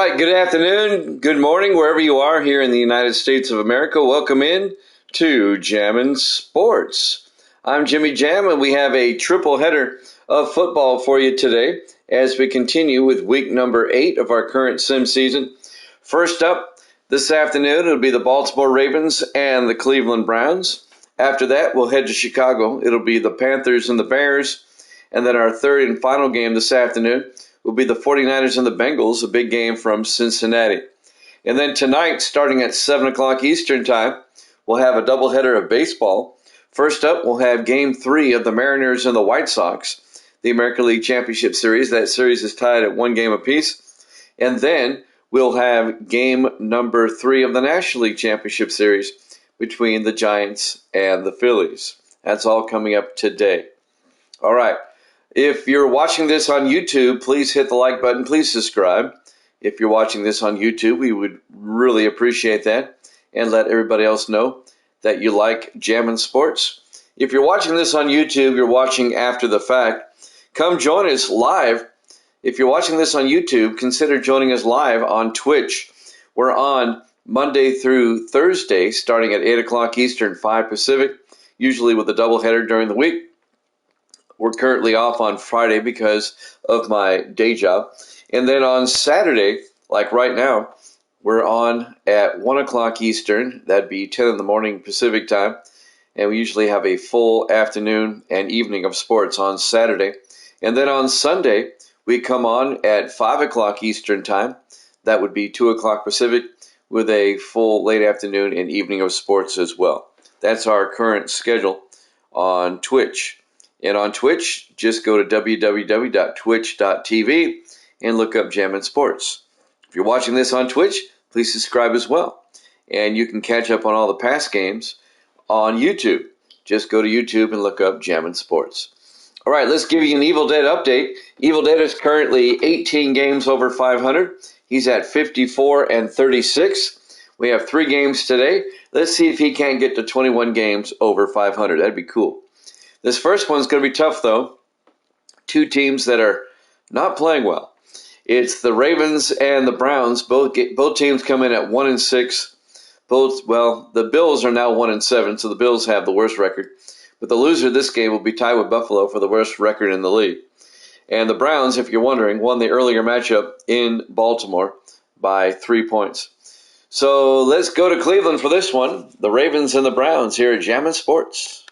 right, good afternoon, good morning, wherever you are here in the United States of America. Welcome in to Jammin' Sports. I'm Jimmy Jam, and we have a triple header of football for you today as we continue with week number 8 of our current sim season. First up, this afternoon, it'll be the Baltimore Ravens and the Cleveland Browns. After that, we'll head to Chicago. It'll be the Panthers and the Bears. And then our third and final game this afternoon will be the 49ers and the Bengals, a big game from Cincinnati. And then tonight, starting at 7 o'clock Eastern Time, we'll have a doubleheader of baseball. First up, we'll have Game 3 of the Mariners and the White Sox, the American League Championship Series. That series is tied at 1 game apiece. And then we'll have Game number 3 of the National League Championship Series between the Giants and the Phillies. That's all coming up today. All right. If you're watching this on YouTube, please hit the like button. Please subscribe. If you're watching this on YouTube, we would really appreciate that. And let everybody else know that you like Jammin' Sports. If you're watching this on YouTube, you're watching after the fact, come join us live. If you're watching this on YouTube, consider joining us live on Twitch. We're on Monday through Thursday, starting at 8 o'clock Eastern, 5 Pacific, usually with a doubleheader during the week. We're currently off on Friday because of my day job. And then on Saturday, like right now, we're on at 1 o'clock Eastern. That'd be 10 in the morning Pacific time. And we usually have a full afternoon and evening of sports on Saturday. And then on Sunday, we come on at 5 o'clock Eastern time. That would be 2 o'clock Pacific with a full late afternoon and evening of sports as well. That's our current schedule on Twitch. And on Twitch, just go to www.twitch.tv and look up Jammin' Sports. If you're watching this on Twitch, please subscribe as well. And you can catch up on all the past games on YouTube. Just go to YouTube and look up Jammin' Sports. All right, let's give you an Evil Dead update. Evil Dead is currently 18 games over 500. He's at 54 and 36. We have 3 games today. Let's see if he can't get to 21 games over 500. That'd be cool. This first one's going to be tough, though. 2 teams that are not playing well. It's the Ravens and the Browns. Both teams come in at 1-6. The Bills are now 1-7, so the Bills have the worst record. But the loser of this game will be tied with Buffalo for the worst record in the league. And the Browns, if you're wondering, won the earlier matchup in Baltimore by 3 points. So let's go to Cleveland for this one. The Ravens and the Browns here at Jammin' Sports.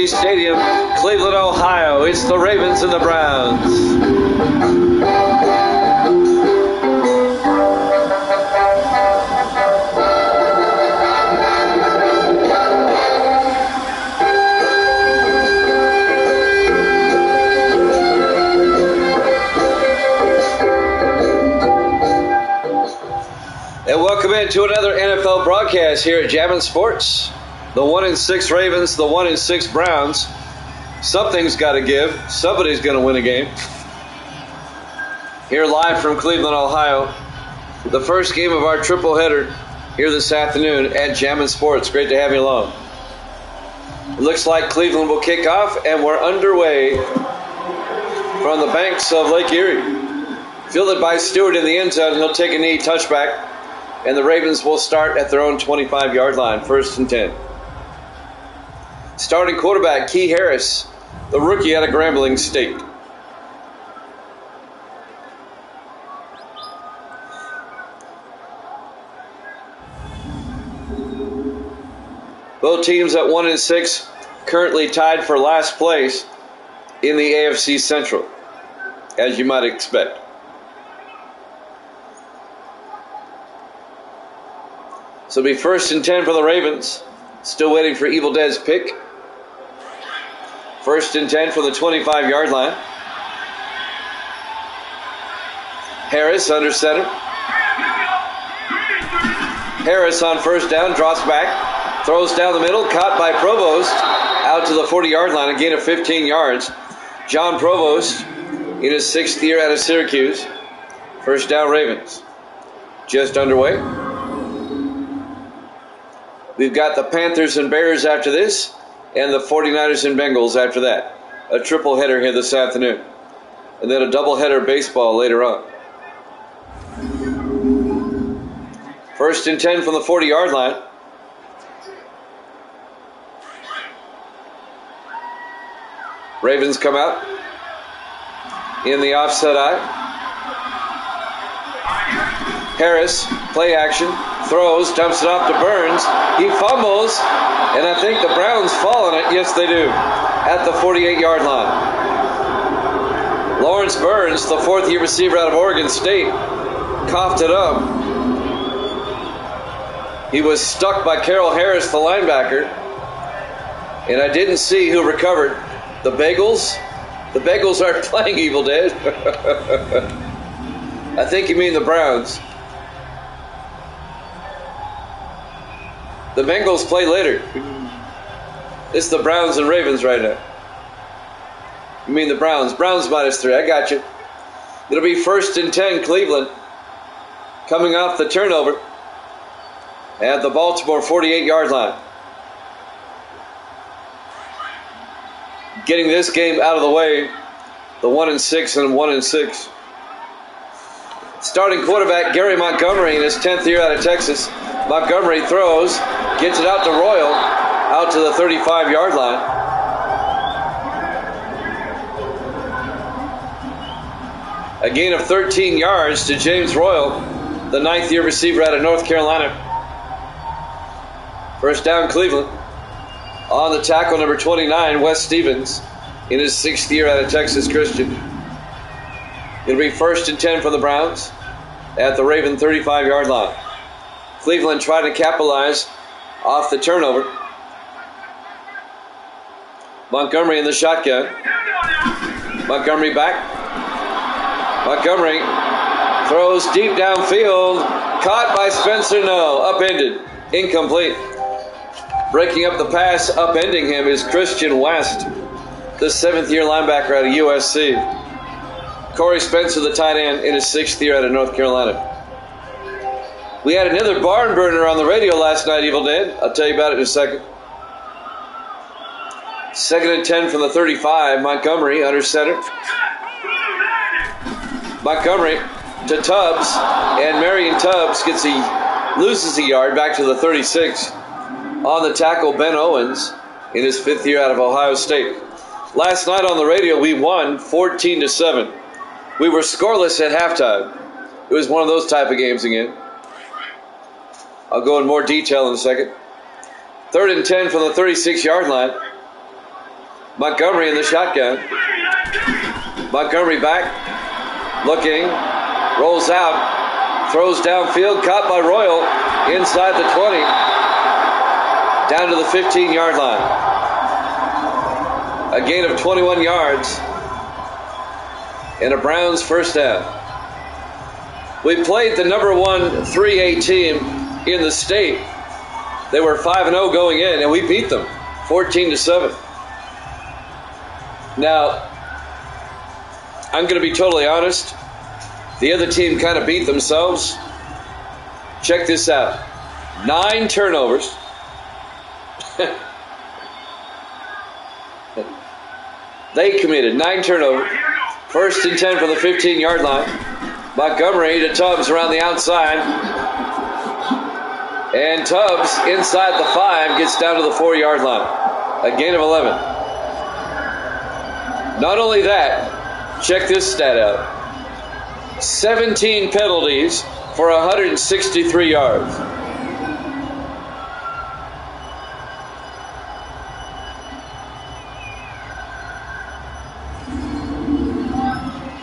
Stadium, Cleveland, Ohio. It's the Ravens and the Browns. And welcome into another NFL broadcast here at Jammin' Sports. The 1-6 Ravens, the 1-6 Browns. Something's got to give. Somebody's going to win a game. Here live from Cleveland, Ohio. The first game of our triple header here this afternoon at Jammin' Sports. Great to have you along. It looks like Cleveland will kick off, and we're underway from the banks of Lake Erie. Fielded by Stewart in the end zone. He'll take a knee, touchback, and the Ravens will start at their own 25-yard line, 1st and 10. Starting quarterback, Key Harris, the rookie out of Grambling State. Both teams at 1-6, currently tied for last place in the AFC Central, as you might expect. So it'll be 1st and 10 for the Ravens. Still waiting for Evil Dead's pick. 1st and 10 from the 25-yard line. Harris under center. Harris on 1st down, drops back, throws down the middle, caught by Provost, out to the 40-yard line, a gain of 15 yards. John Provost in his 6th year out of Syracuse. 1st down Ravens. Just underway. We've got the Panthers and Bears after this, and the 49ers and Bengals after that. A triple header here this afternoon. And then a double header baseball later on. 1st and 10 from the 40-yard line. Ravens come out in the offset eye. Harris, play action, throws, dumps it off to Burns. He fumbles, and I think the Browns fall on it. Yes, they do. At the 48-yard line. Lawrence Burns, the 4th-year receiver out of Oregon State, coughed it up. He was stuck by Carroll Harris, the linebacker, and I didn't see who recovered. The Bagels? The Bagels aren't playing, Evil Dead. I think you mean the Browns. The Bengals play later. It's the Browns and Ravens right now. You mean the Browns. Browns -3. I got you. It'll be 1st and 10 Cleveland. Coming off the turnover at the Baltimore 48-yard line. Getting this game out of the way, the 1-6 and 1-6. Starting quarterback Gary Montgomery in his 10th year out of Texas. Montgomery throws, gets it out to Royal, out to the 35-yard line. A gain of 13 yards to James Royal, the 9th-year receiver out of North Carolina. 1st down Cleveland. On the tackle, number 29, Wes Stevens, in his 6th year out of Texas Christian. It'll be 1st and 10 for the Browns at the Raven 35-yard line. Cleveland trying to capitalize off the turnover. Montgomery in the shotgun. Montgomery back. Montgomery throws deep downfield. Caught by Spencer. No, upended. Incomplete. Breaking up the pass, upending him is Christian West, the 7th-year linebacker out of USC. Corey Spencer, the tight end, in his 6th year out of North Carolina. We had another barn burner on the radio last night, Evil Dead. I'll tell you about it in a second. 2nd and 10 from the 35. Montgomery under center. Montgomery to Tubbs, and Marion Tubbs loses a yard back to the 36. On the tackle, Ben Owens in his 5th year out of Ohio State. Last night on the radio, we won 14-7. We were scoreless at halftime. It was one of those type of games again. I'll go in more detail in a second. 3rd and 10 from the 36-yard line. Montgomery in the shotgun. Montgomery back, looking, rolls out, throws downfield, caught by Royal inside the 20. Down to the 15-yard line. A gain of 21 yards. And a Browns 1st down. We played the number 1 3A team in the state. They were 5-0 going in, and we beat them 14-7. Now, I'm going to be totally honest. The other team kind of beat themselves. Check this out. 9 turnovers. They committed 9 turnovers. 1st and 10 from the 15-yard line. Montgomery to Tubbs around the outside. And Tubbs inside the 5 gets down to the 4-yard line. A gain of 11. Not only that, check this stat out. 17 penalties for 163 yards.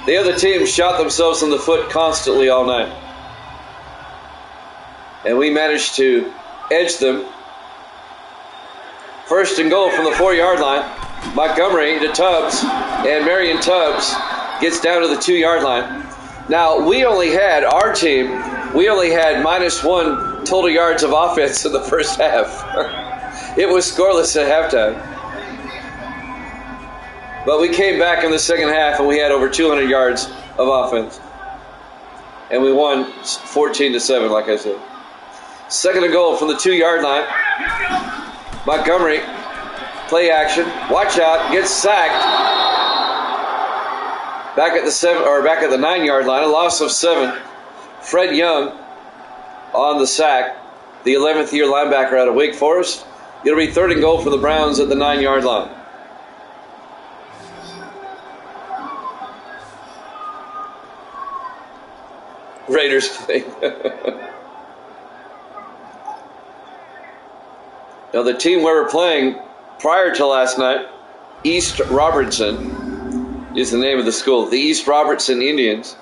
The other team shot themselves in the foot constantly all night. And we managed to edged them. First and goal from the 4-yard line. Montgomery to Tubbs, and Marion Tubbs gets down to the 2-yard line. Now, our team had -1 total yards of offense in the first half. It was scoreless at halftime. But we came back in the second half and we had over 200 yards of offense. And we won 14-7, like I said. Second and goal from the 2-yard line. Montgomery, play action, watch out, gets sacked. Back at the 9-yard line, a loss of 7. Fred Young on the sack, the 11th year linebacker out of Wake Forest. It'll be third and goal for the Browns at the 9-yard line. Raiders play. Now the team we were playing prior to last night, East Robertson is the name of the school. The East Robertson Indians.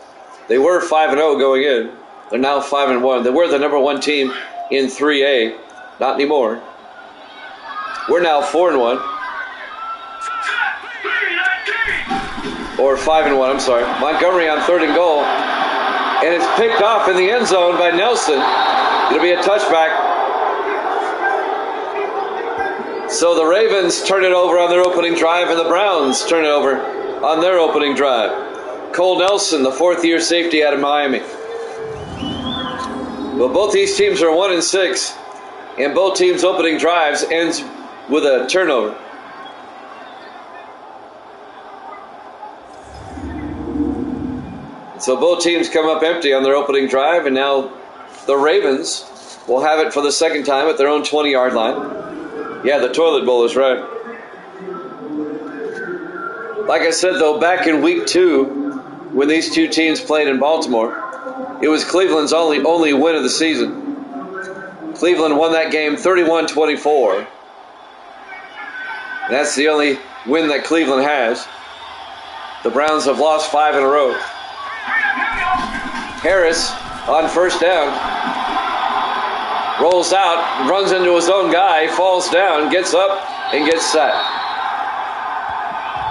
They were 5-0 going in. They're now 5-1. They were the number 1 team in 3A. Not anymore. We're now 4-1. Or 5-1, I'm sorry. Montgomery on third and goal. And it's picked off in the end zone by Nelson. It'll be a touchback. So the Ravens turn it over on their opening drive, and the Browns turn it over on their opening drive. Cole Nelson, the 4th-year safety out of Miami. Well, both these teams are 1-6, and both teams' opening drives ends with a turnover. So both teams come up empty on their opening drive, and now the Ravens will have it for the second time at their own 20-yard line. Yeah, the toilet bowl is right. Like I said, though, back in week 2, when these two teams played in Baltimore, it was Cleveland's only win of the season. Cleveland won that game 31-24. That's the only win that Cleveland has. The Browns have lost 5 in a row. Harris on first down. Rolls out, runs into his own guy, falls down, gets up, and gets sacked.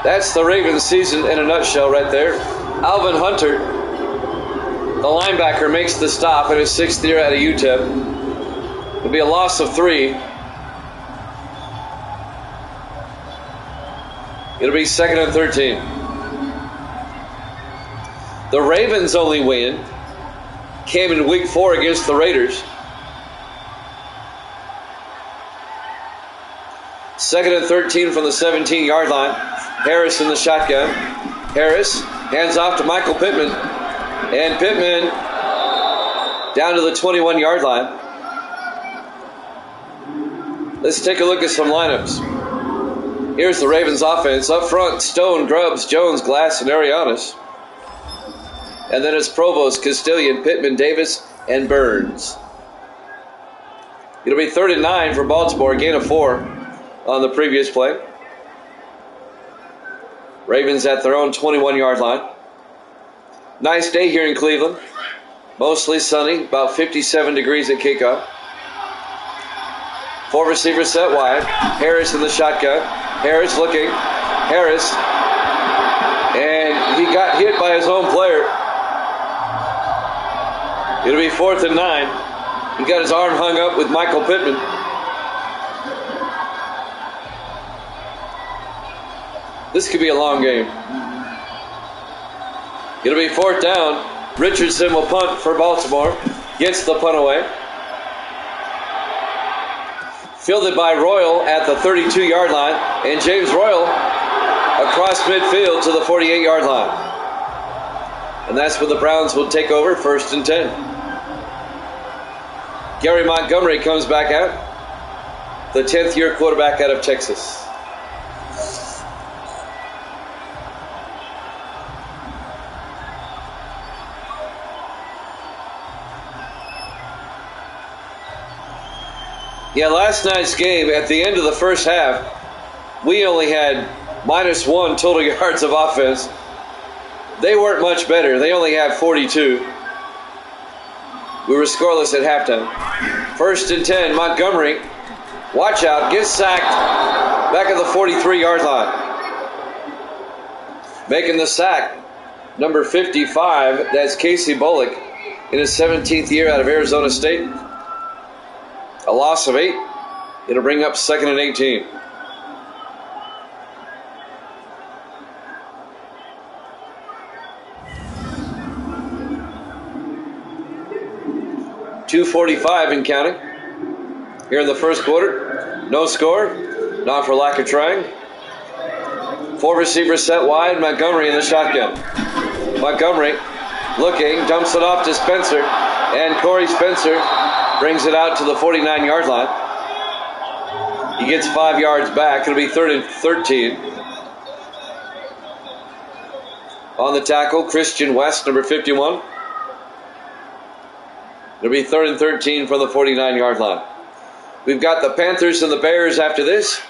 That's the Ravens season in a nutshell right there. Alvin Hunter, the linebacker, makes the stop in his 6th year out of UTEP. It'll be a loss of 3. It'll be 2nd and 13. The Ravens' only win came in week 4 against the Raiders. 2nd and 13 from the 17-yard line. Harris in the shotgun. Harris hands off to Michael Pittman. And Pittman down to the 21-yard line. Let's take a look at some lineups. Here's the Ravens offense. Up front, Stone, Grubbs, Jones, Glass, and Arianes. And then it's Provost, Castilian, Pittman, Davis, and Burns. It'll be 3rd and 9 for Baltimore, gain of 4 on the previous play. Ravens at their own 21-yard line. Nice day here in Cleveland. Mostly sunny, about 57 degrees at kickoff. 4 receivers set wide. Harris in the shotgun. Harris looking. Harris. And he got hit by his own player. It'll be 4th and 9. He got his arm hung up with Michael Pittman. This could be a long game. It'll be 4th down. Richardson will punt for Baltimore. Gets the punt away. Fielded by Royal at the 32-yard line. And James Royal across midfield to the 48-yard line. And that's when the Browns will take over, 1st and 10. Gary Montgomery comes back out. The 10th-year quarterback out of Texas. Yeah, last night's game, at the end of the first half, we only had -1 total yards of offense. They weren't much better. They only had 42. We were scoreless at halftime. 1st and 10, Montgomery. Watch out, gets sacked. Back at the 43-yard line. Making the sack, number 55, that's Casey Bullock in his 17th year out of Arizona State. A loss of 8. It'll bring up 2nd and 18. .245 and counting. Here in the first quarter. No score. Not for lack of trying. 4 receivers set wide. Montgomery in the shotgun. Montgomery looking. Dumps it off to Spencer. And Corey Spencer brings it out to the 49-yard line. He gets 5 yards back. It'll be 3rd and 13. On the tackle, Christian West, number 51. It'll be 3rd and 13 from the 49-yard line. We've got the Panthers and the Bears after this.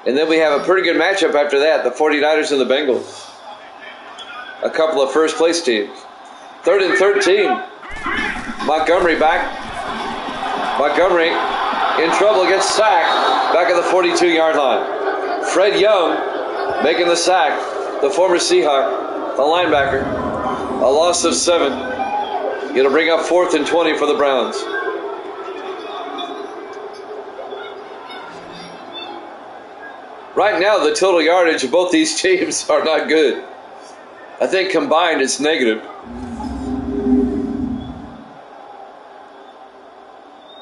And then we have a pretty good matchup after that, the 49ers and the Bengals. A couple of first-place teams. 3rd and 13. Montgomery back. Montgomery in trouble, gets sacked. Back at the 42-yard line. Fred Young making the sack. The former Seahawk, the linebacker. A loss of 7. It'll bring up 4th and 20 for the Browns. Right now, the total yardage of both these teams are not good. I think combined it's negative.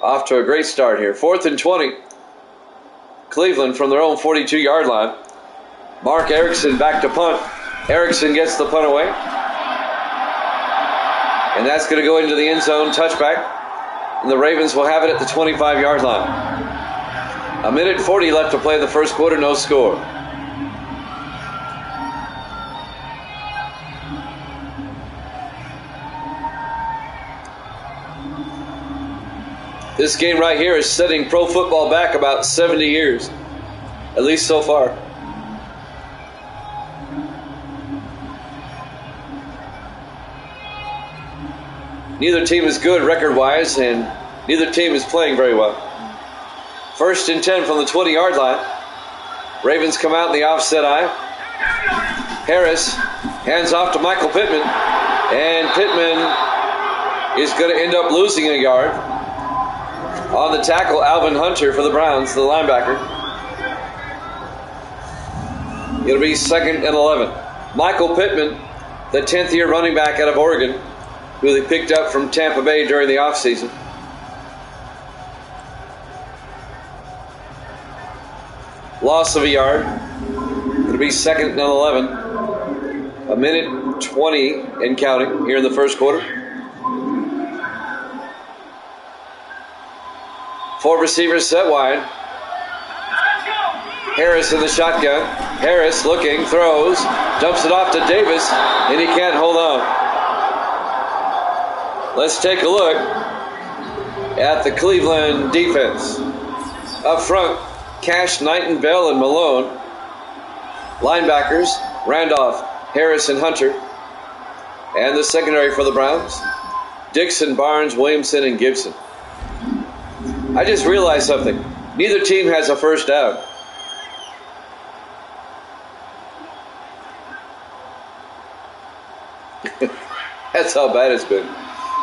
Off to a great start here. 4th and 20. Cleveland from their own 42-yard line. Mark Erickson back to punt. Erickson gets the punt away. And that's going to go into the end zone, touchback. And the Ravens will have it at the 25-yard line. 1:40 left to play in the first quarter, no score. This game right here is setting pro football back about 70 years, at least so far. Neither team is good record-wise, and neither team is playing very well. 1st and 10 from the 20-yard line. Ravens come out in the offset eye. Harris hands off to Michael Pittman, and Pittman is going to end up losing a yard. On the tackle, Alvin Hunter for the Browns, the linebacker. It'll be 2nd and 11. Michael Pittman, the 10th-year running back out of Oregon, who they picked up from Tampa Bay during the offseason. Loss of a yard. It'll be 2nd and 11. 1:20 and counting here in the first quarter. 4 receivers set wide. Harris in the shotgun. Harris looking, throws, dumps it off to Davis, and he can't hold on. Let's take a look at the Cleveland defense. Up front, Cash, Knighton, Bell, and Malone. Linebackers, Randolph, Harris, and Hunter. And the secondary for the Browns, Dixon, Barnes, Williamson, and Gibson. I just realized something. Neither team has a first down. That's how bad it's been.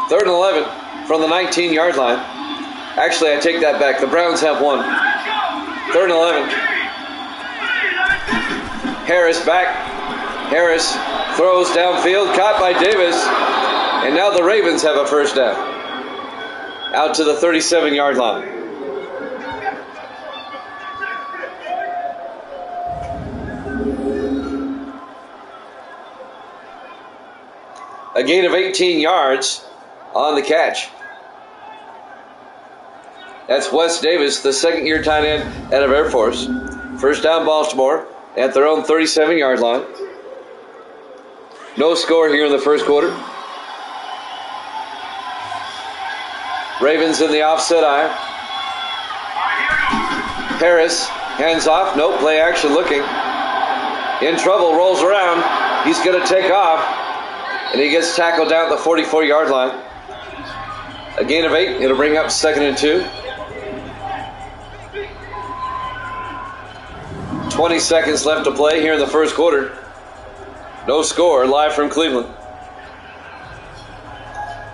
3rd and 11 from the 19-yard line. Actually, I take that back. The Browns have one. 3rd and 11. Harris back. Harris throws downfield, caught by Davis. And now the Ravens have a first down. Out to the 37-yard line. A gain of 18 yards on the catch. That's Wes Davis, the 2nd-year tight end out of Air Force. First down, Baltimore at their own 37-yard line. No score here in the first quarter. Ravens in the offset eye. Harris, hands off. Nope, play action looking. In trouble, rolls around. He's going to take off. And he gets tackled down at the 44-yard line. A gain of 8. It'll bring up 2nd and 2. 20 seconds left to play here in the first quarter. No score, live from Cleveland.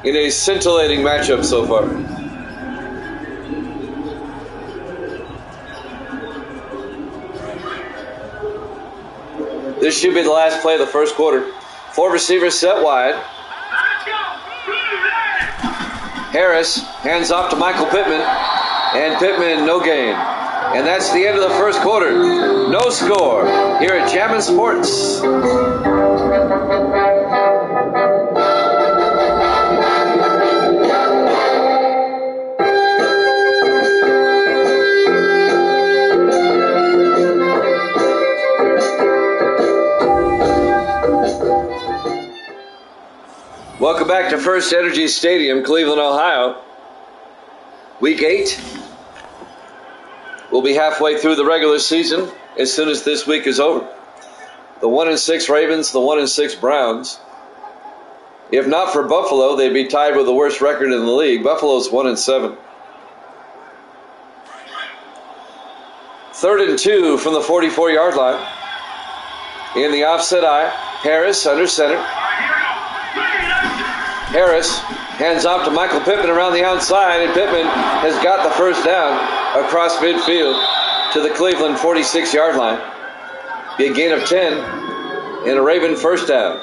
In a scintillating matchup so far. This should be the last play of the first quarter. 4 receivers set wide. Harris hands off to Michael Pittman. And Pittman, no gain. And that's the end of the first quarter. No score here at Jammin' Sports. Welcome back to First Energy Stadium, Cleveland, Ohio. Week 8. We'll be halfway through the regular season as soon as this week is over. The 1-6 Ravens, the 1-6 Browns. If not for Buffalo, they'd be tied with the worst record in the league. Buffalo's 1-7. 3rd and 2 from the 44-yard line. In the offset eye, Harris under center. Harris hands off to Michael Pittman around the outside, and Pittman has got the first down across midfield to the Cleveland 46-yard line. Be a gain of 10 and a Raven first down.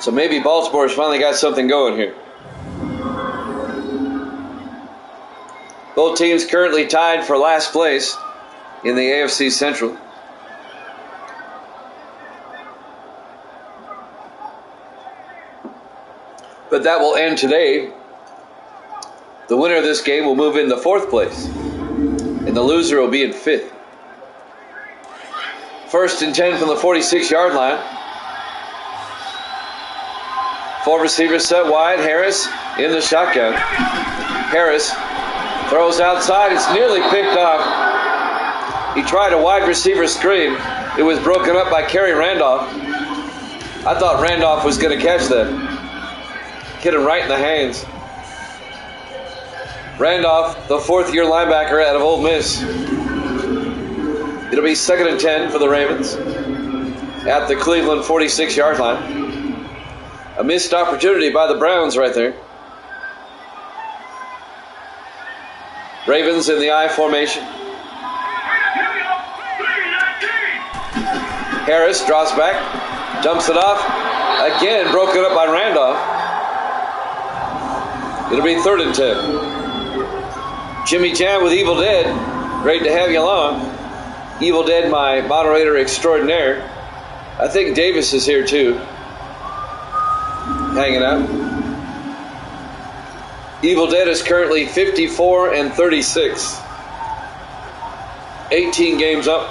So maybe Baltimore's finally got something going here. Both teams currently tied for last place in the AFC Central. But that will end today. The winner of this game will move into 4th place, and the loser will be in 5th. 1st and 10 from the 46-yard line. 4 receivers set wide. Harris in the shotgun. Harris throws outside. It's nearly picked off. He tried a wide receiver screen. It was broken up by Kerry Randolph. I thought Randolph was going to catch that. Hit him right in the hands. Randolph, the 4th-year linebacker out of Ole Miss. It'll be 2nd and 10 for the Ravens at the Cleveland 46-yard line. A missed opportunity by the Browns right there. Ravens in the I formation. Harris draws back, dumps it off. Again, broken up by Randolph. It'll be 3rd and 10. Jimmy Jam with Evil Dead. Great to have you along. Evil Dead, my moderator extraordinaire. I think Davis is here too. Hanging out. Evil Dead is currently 54-36. 18 games up.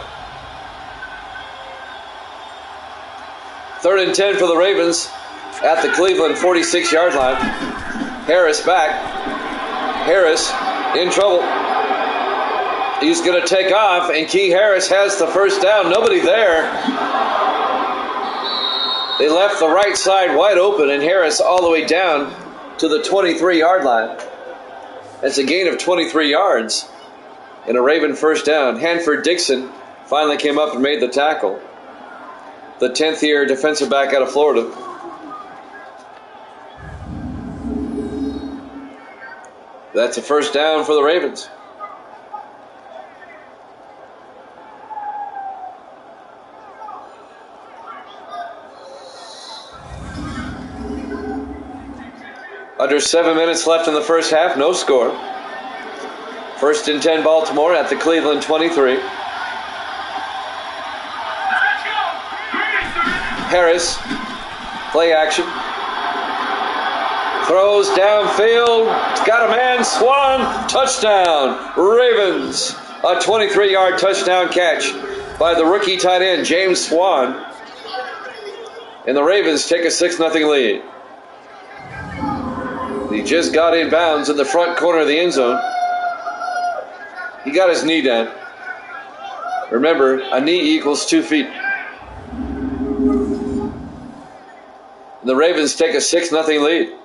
3rd and 10 for the Ravens at the Cleveland 46-yard line. Harris back. Harris in trouble. He's going to take off, and Key Harris has the first down. Nobody there. They left the right side wide open, and Harris all the way down to the 23-yard line. That's a gain of 23 yards and a Raven first down. Hanford Dixon finally came up and made the tackle. The 10th-year defensive back out of Florida. That's a first down for the Ravens. Under 7 minutes left in the first half, no score. 1st and 10 Baltimore at the Cleveland 23. Harris, play action. Throws downfield. It's got a man. Swan. Touchdown. Ravens. A 23-yard touchdown catch by the rookie tight end, James Swan. And the Ravens take a 6-0 lead. He just got in bounds in the front corner of the end zone. He got his knee down. Remember, a knee equals 2 feet. The Ravens take a 6-0 lead.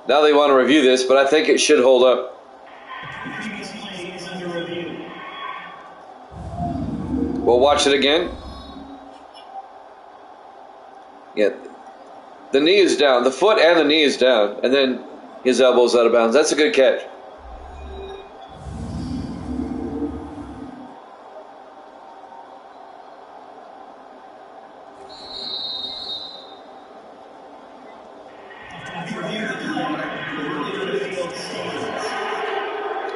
Now they want to review this, but I think it should hold up. We'll watch it again. Yeah, the knee is down. The foot and the knee is down, and then his elbow's out of bounds. That's a good catch.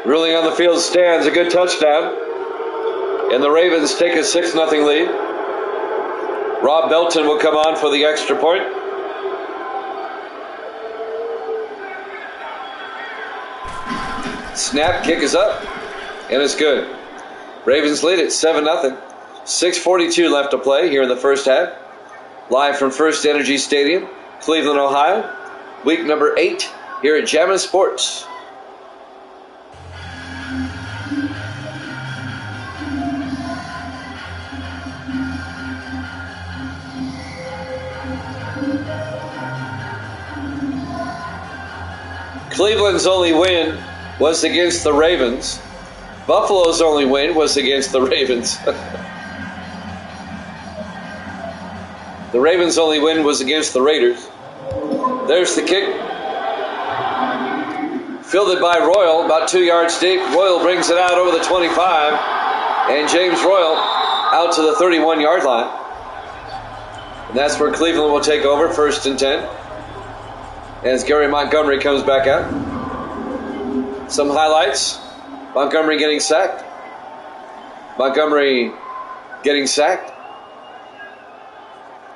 Ruling on the field stands, a good touchdown. And the Ravens take a 6-0 lead. Rob Belton will come on for the extra point. Snap, kick is up, and it's good. Ravens lead it 7-0. 6:42 left to play here in the first half. Live from First Energy Stadium, Cleveland, Ohio. Week number 8 here at Jammin' Sports. Cleveland's only win was against the Ravens. Buffalo's only win was against the Ravens. The Ravens' only win was against the Raiders. There's the kick. Fielded by Royal, about 2 yards deep. Royal brings it out over the 25. And James Royal out to the 31-yard line. And that's where Cleveland will take over, 1st and 10. As Gary Montgomery comes back out. Some highlights. Montgomery getting sacked. Montgomery getting sacked.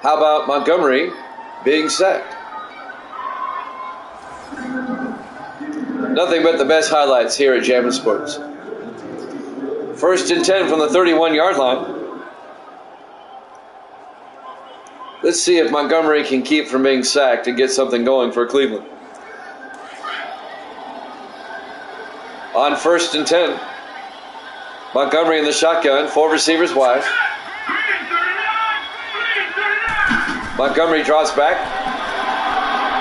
How about Montgomery being sacked? Nothing but the best highlights here at Jammin' Sports. 1st and 10 from the 31-yard line. Let's see if Montgomery can keep from being sacked and get something going for Cleveland. On 1st and 10, Montgomery in the shotgun, 4 receivers wide. Montgomery draws back,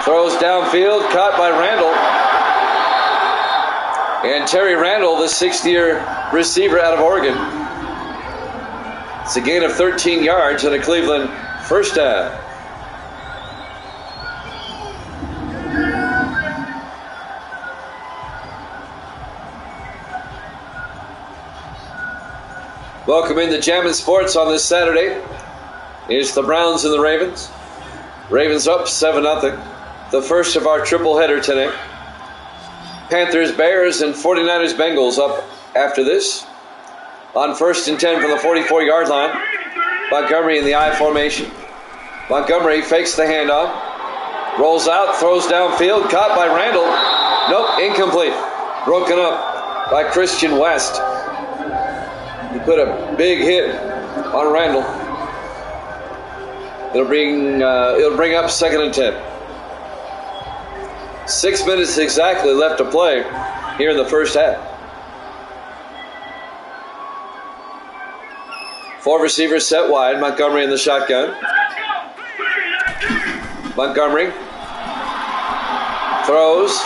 throws downfield, caught by Randall. And Terry Randall, the 6th-year receiver out of Oregon. It's a gain of 13 yards and a Cleveland first down. Welcome into Jammin' Sports on this Saturday. It's the Browns and the Ravens. Ravens up 7-0. The first of our triple header today. Panthers, Bears, and 49ers, Bengals up after this. On 1st and 10 from the 44-yard line. Montgomery in the I formation. Montgomery fakes the handoff. Rolls out, throws downfield, caught by Randall. Nope, incomplete. Broken up by Christian West. He put a big hit on Randall. It'll bring up 2nd and 10. 6 minutes exactly left to play here in the first half. 4 receivers set wide. Montgomery in the shotgun. Montgomery throws,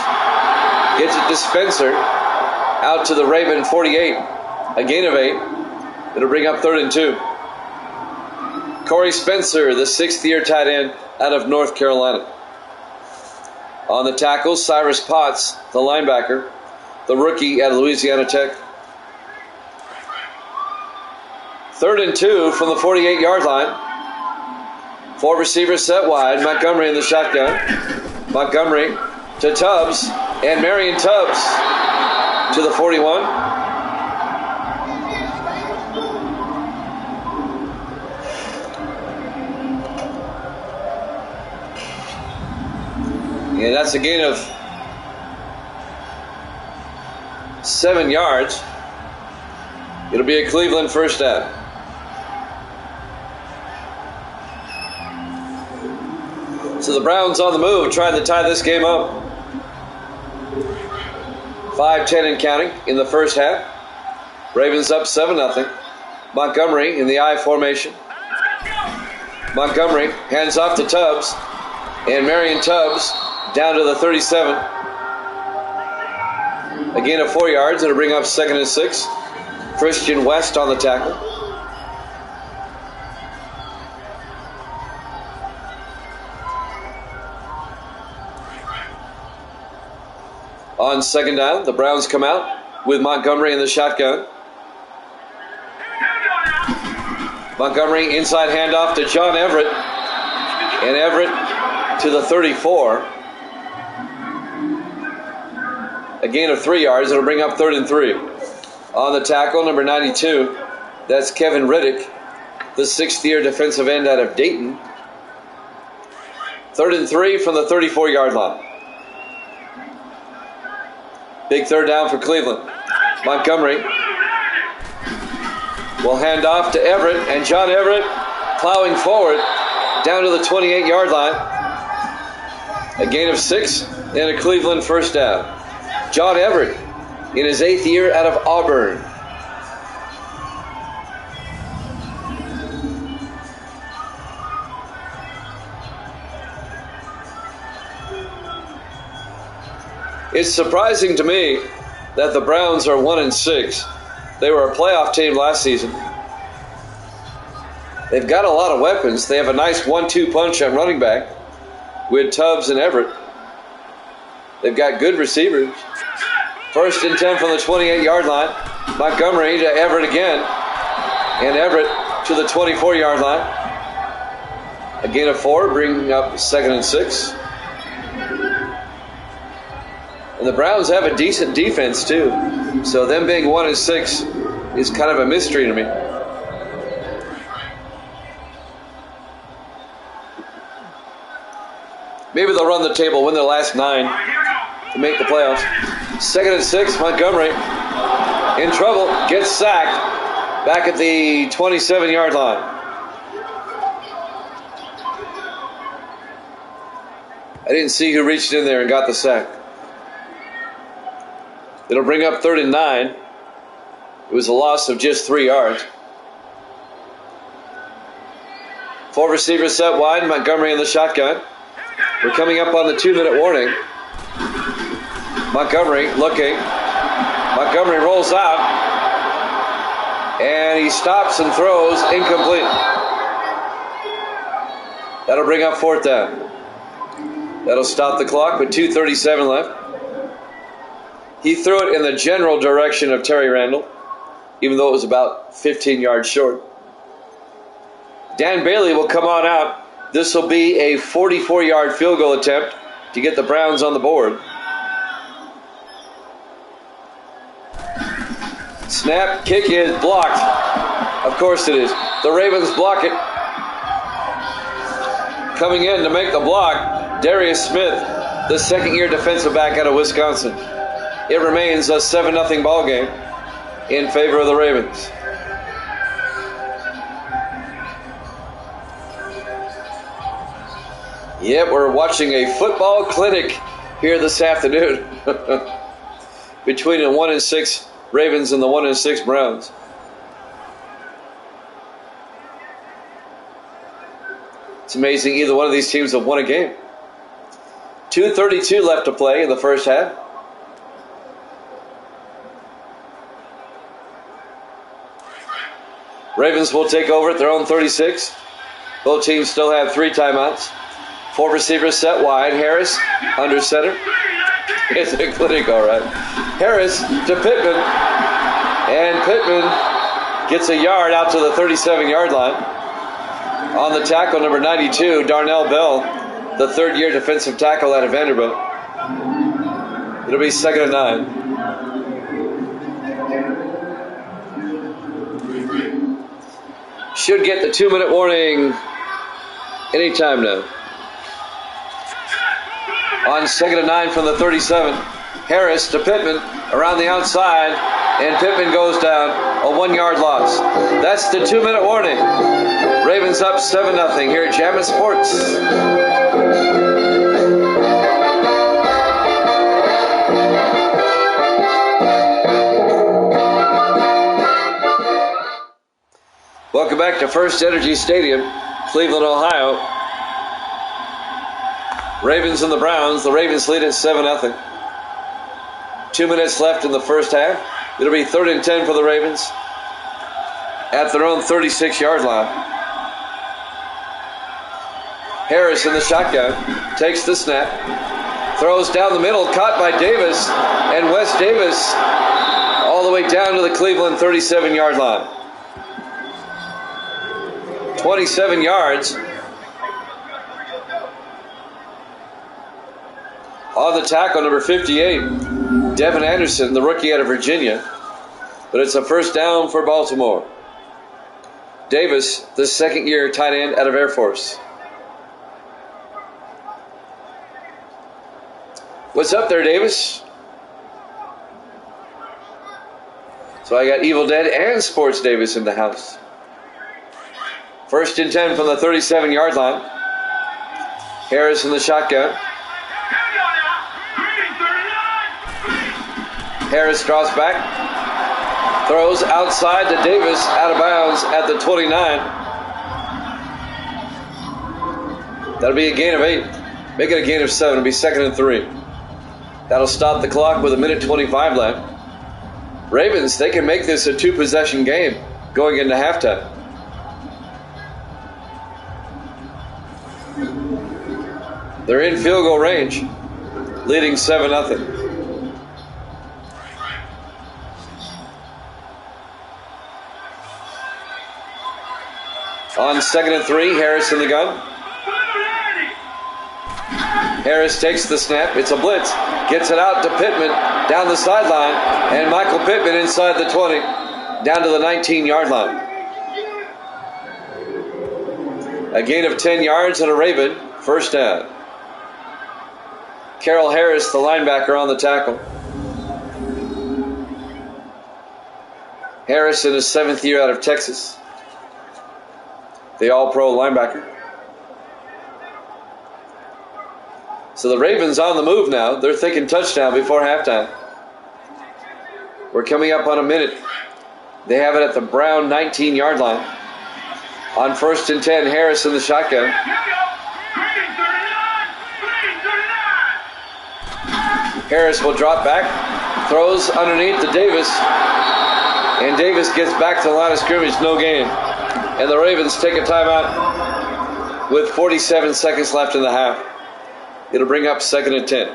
gets it to Spencer, out to the Raven 48. A gain of 8. It'll bring up 3rd and 2. Corey Spencer, the 6th-year tight end out of North Carolina. On the tackles, Cyrus Potts, the linebacker, the rookie at Louisiana Tech. 3rd and 2 from the 48-yard line. 4 receivers set wide. Montgomery in the shotgun. Montgomery to Tubbs, and Marion Tubbs to the 41. And that's a gain of 7 yards. It'll be a Cleveland first down. So the Browns on the move, trying to tie this game up. 5:10 and counting in the first half. Ravens up 7-0. Montgomery in the I formation. Montgomery hands off to Tubbs. And Marion Tubbs down to the 37. A gain of 4 yards. It'll bring up 2nd and 6. Christian West on the tackle. On 2nd down, the Browns come out with Montgomery in the shotgun. Montgomery inside handoff to John Everett. And Everett to the 34. A gain of 3 yards. It'll bring up 3rd and 3. On the tackle, number 92. That's Kevin Riddick, the 6th-year defensive end out of Dayton. 3rd and 3 from the 34-yard line. Big 3rd down for Cleveland. Montgomery will hand off to Everett, and John Everett plowing forward down to the 28-yard line. A gain of 6 and a Cleveland 1st down. John Everett in his 8th year out of Auburn. It's surprising to me that the Browns are 1-6. They were a playoff team last season. They've got a lot of weapons. They have a nice 1-2 punch at running back with Tubbs and Everett. They've got good receivers. 1st and 10 from the 28-yard line. Montgomery to Everett again. And Everett to the 24-yard line. A gain of 4, bringing up 2nd and 6. And the Browns have a decent defense, too. So them being 1-6 is kind of a mystery to me. Maybe they'll run the table, win their last 9 to make the playoffs. 2nd and 6, Montgomery in trouble, gets sacked back at the 27-yard line. I didn't see who reached in there and got the sack. It'll bring up 3rd and 9. It was a loss of just 3 yards. 4 receivers set wide, Montgomery in the shotgun. We're coming up on the 2-minute warning. Montgomery looking. Montgomery rolls out. And he stops and throws incomplete. That'll bring up 4th down. That'll stop the clock with 2:37 left. He threw it in the general direction of Terry Randall, even though it was about 15 yards short. Dan Bailey will come on out. This will be a 44-yard field goal attempt to get the Browns on the board. Snap, kick is blocked. Of course it is. The Ravens block it. Coming in to make the block, Darius Smith, the 2nd-year defensive back out of Wisconsin. It remains a 7-0 ball game in favor of the Ravens. Yep, we're watching a football clinic here this afternoon between the 1-6 Ravens and the 1-6 Browns. It's amazing either one of these teams have won a game. 2:32 left to play in the first half. Ravens will take over at their own 36. Both teams still have 3 timeouts. 4 receivers set wide. Harris under center. It's a clinic, all right. Harris to Pittman. And Pittman gets a yard out to the 37-yard line. On the tackle, number 92, Darnell Bell, the 3rd-year defensive tackle out of Vanderbilt. It'll be 2nd and 9. Should get the 2-minute warning anytime now. On 2nd and 9 from the 37, Harris to Pittman around the outside, and Pittman goes down, a 1-yard loss. That's the 2-minute warning. Ravens up 7-0 here at Jammin' Sports. Welcome back to First Energy Stadium, Cleveland, Ohio. Ravens and the Browns. The Ravens lead at 7-0. 2 minutes left in the first half. It'll be 3rd and 10 for the Ravens at their own 36-yard line. Harris in the shotgun, takes the snap, throws down the middle, caught by Davis, and Wes Davis all the way down to the Cleveland 37-yard line. 27 yards. On the tackle, number 58, Devin Anderson, the rookie out of Virginia. But it's a first down for Baltimore. Davis, the second-year tight end out of Air Force. What's up there, Davis? So I got Evil Dead and Sports Davis in the house. 1st and 10 from the 37-yard line. Harris in the shotgun. Harris draws back. Throws outside to Davis, out of bounds at the 29. That'll be a gain of 8. Make it a gain of 7. It'll be 2nd and 3. That'll stop the clock with 1:25 left. Ravens, they can make this a 2-possession game going into halftime. They're in field goal range, leading 7-0. On 2nd and 3, Harris in the gun. Harris takes the snap. It's a blitz. Gets it out to Pittman down the sideline. And Michael Pittman inside the 20 down to the 19-yard line. A gain of 10 yards and a Raven. First down. Carroll Harris, the linebacker, on the tackle. Harris in his 7th year out of Texas. The all-pro linebacker. So the Ravens on the move now. They're thinking touchdown before halftime. We're coming up on a minute. They have it at the Brown 19-yard line. On 1st and 10, Harris in the shotgun. Harris will drop back. Throws underneath to Davis. And Davis gets back to the line of scrimmage. No gain. And the Ravens take a timeout with 47 seconds left in the half. It'll bring up 2nd and 10.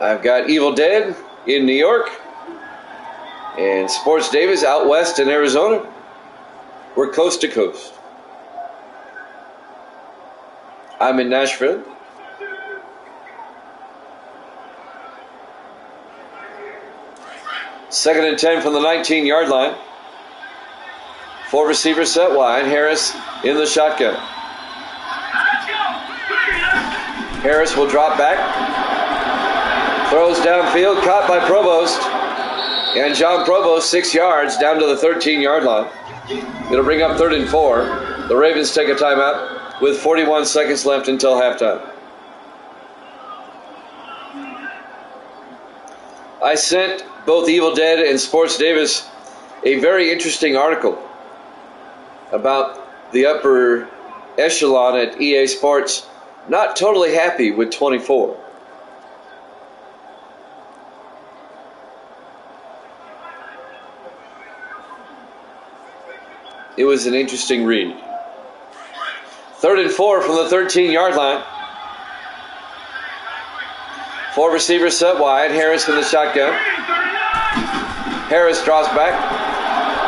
I've got Evil Dead in New York and Sports Davis out west in Arizona. We're coast to coast. I'm in Nashville. Second and 10 from the 19-yard line. 4 receivers set wide. Harris in the shotgun. Harris will drop back. Throws downfield, caught by Provost. And John Provost, 6 yards, down to the 13-yard line. It'll bring up 3rd and 4. The Ravens take a timeout with 41 seconds left until halftime. I sent both Evil Dead and Sports Davis a very interesting article about the upper echelon at EA Sports not totally happy with 24. It was an interesting read. 3rd and 4 from the 13-yard line. 4 receivers set wide. Harris in the shotgun. Harris draws back.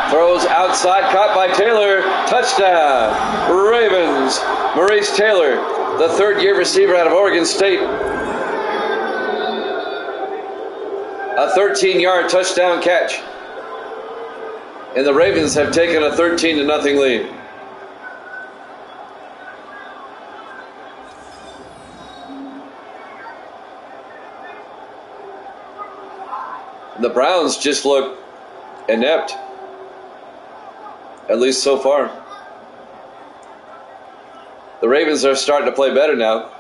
Throws outside. Caught by Taylor. Touchdown. Ravens. Maurice Taylor, the 3rd-year receiver out of Oregon State. A 13-yard touchdown catch. And the Ravens have taken a 13-0 lead. The Browns just look inept, at least so far. The Ravens are starting to play better now,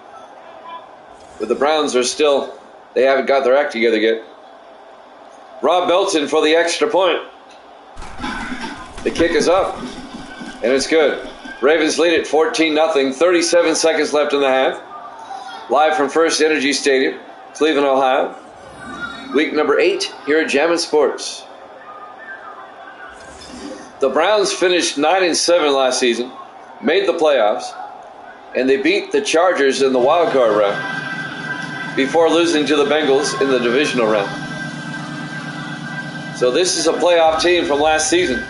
but the Browns are still They haven't got their act together yet. Rob Belton for the extra point. The kick is up, and it's good. Ravens lead it 14-0, 37 seconds left in the half. Live from First Energy Stadium, Cleveland, Ohio. Week number 8 here at Jammin' Sports. The Browns finished 9-7 last season, made the playoffs, and they beat the Chargers in the wild card round before losing to the Bengals in the divisional round. So this is a playoff team from last season,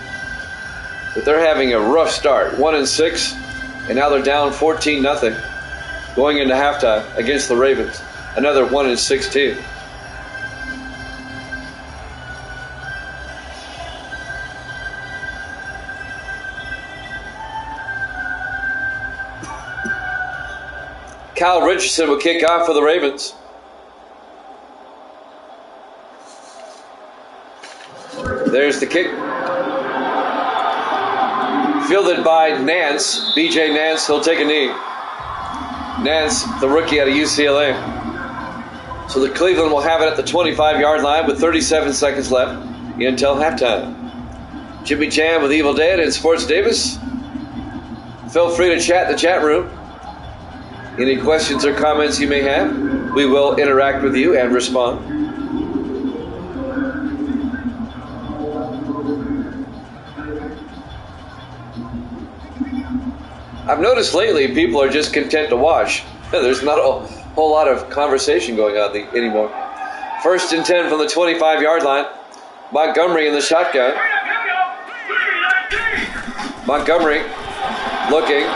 but they're having a rough start, 1-6, and now they're down 14-0 going into halftime against the Ravens, another 1-6 team. Kyle Richardson will kick off for the Ravens. There's the kick. Fielded by Nance, B.J. Nance. He'll take a knee. Nance, the rookie out of UCLA. So the Cleveland will have it at the 25-yard line with 37 seconds left until halftime. Jimmy Jam with Evil Dead and Sports Davis. Feel free to chat in the chat room. Any questions or comments you may have, we will interact with you and respond. I've noticed lately people are just content to watch. There's not a whole lot of conversation going on anymore. 1st and 10 from the 25-yard line. Montgomery in the shotgun. Montgomery looking.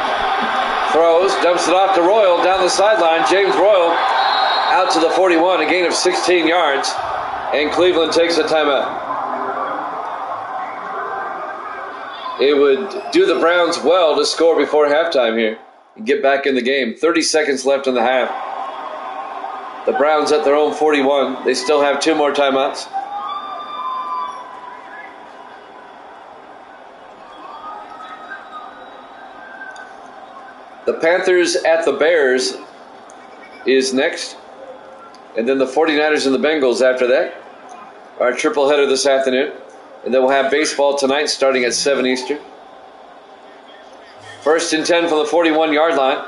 Throws, dumps it off to Royal down the sideline. James Royal out to the 41, a gain of 16 yards. And Cleveland takes a timeout. It would do the Browns well to score before halftime here and get back in the game. 30 seconds left in the half. The Browns at their own 41. They still have 2 more timeouts. The Panthers at the Bears is next. And then the 49ers and the Bengals after that. Our triple header this afternoon. And then we'll have baseball tonight starting at 7 Eastern. 1st and 10 from the 41-yard line.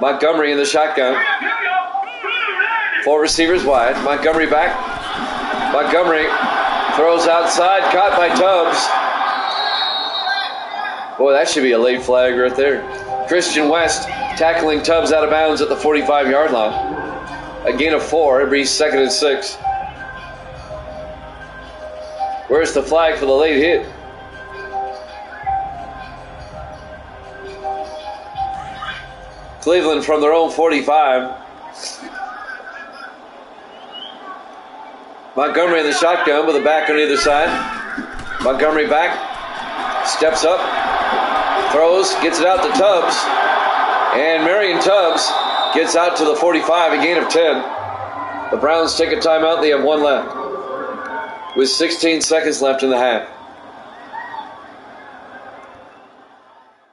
Montgomery in the shotgun. 4 receivers wide. Montgomery back. Montgomery throws outside. Caught by Tubbs. Boy, that should be a late flag right there. Christian West tackling Tubbs out of bounds at the 45-yard line. A gain of 4. Every 2nd and 6. Where's the flag for the late hit? Cleveland from their own 45. Montgomery in the shotgun with a back on either side. Montgomery back. Steps up. Throws. Gets it out to Tubbs. And Marion Tubbs gets out to the 45. A gain of 10. The Browns take a timeout. They have 1 left. With 16 seconds left in the half.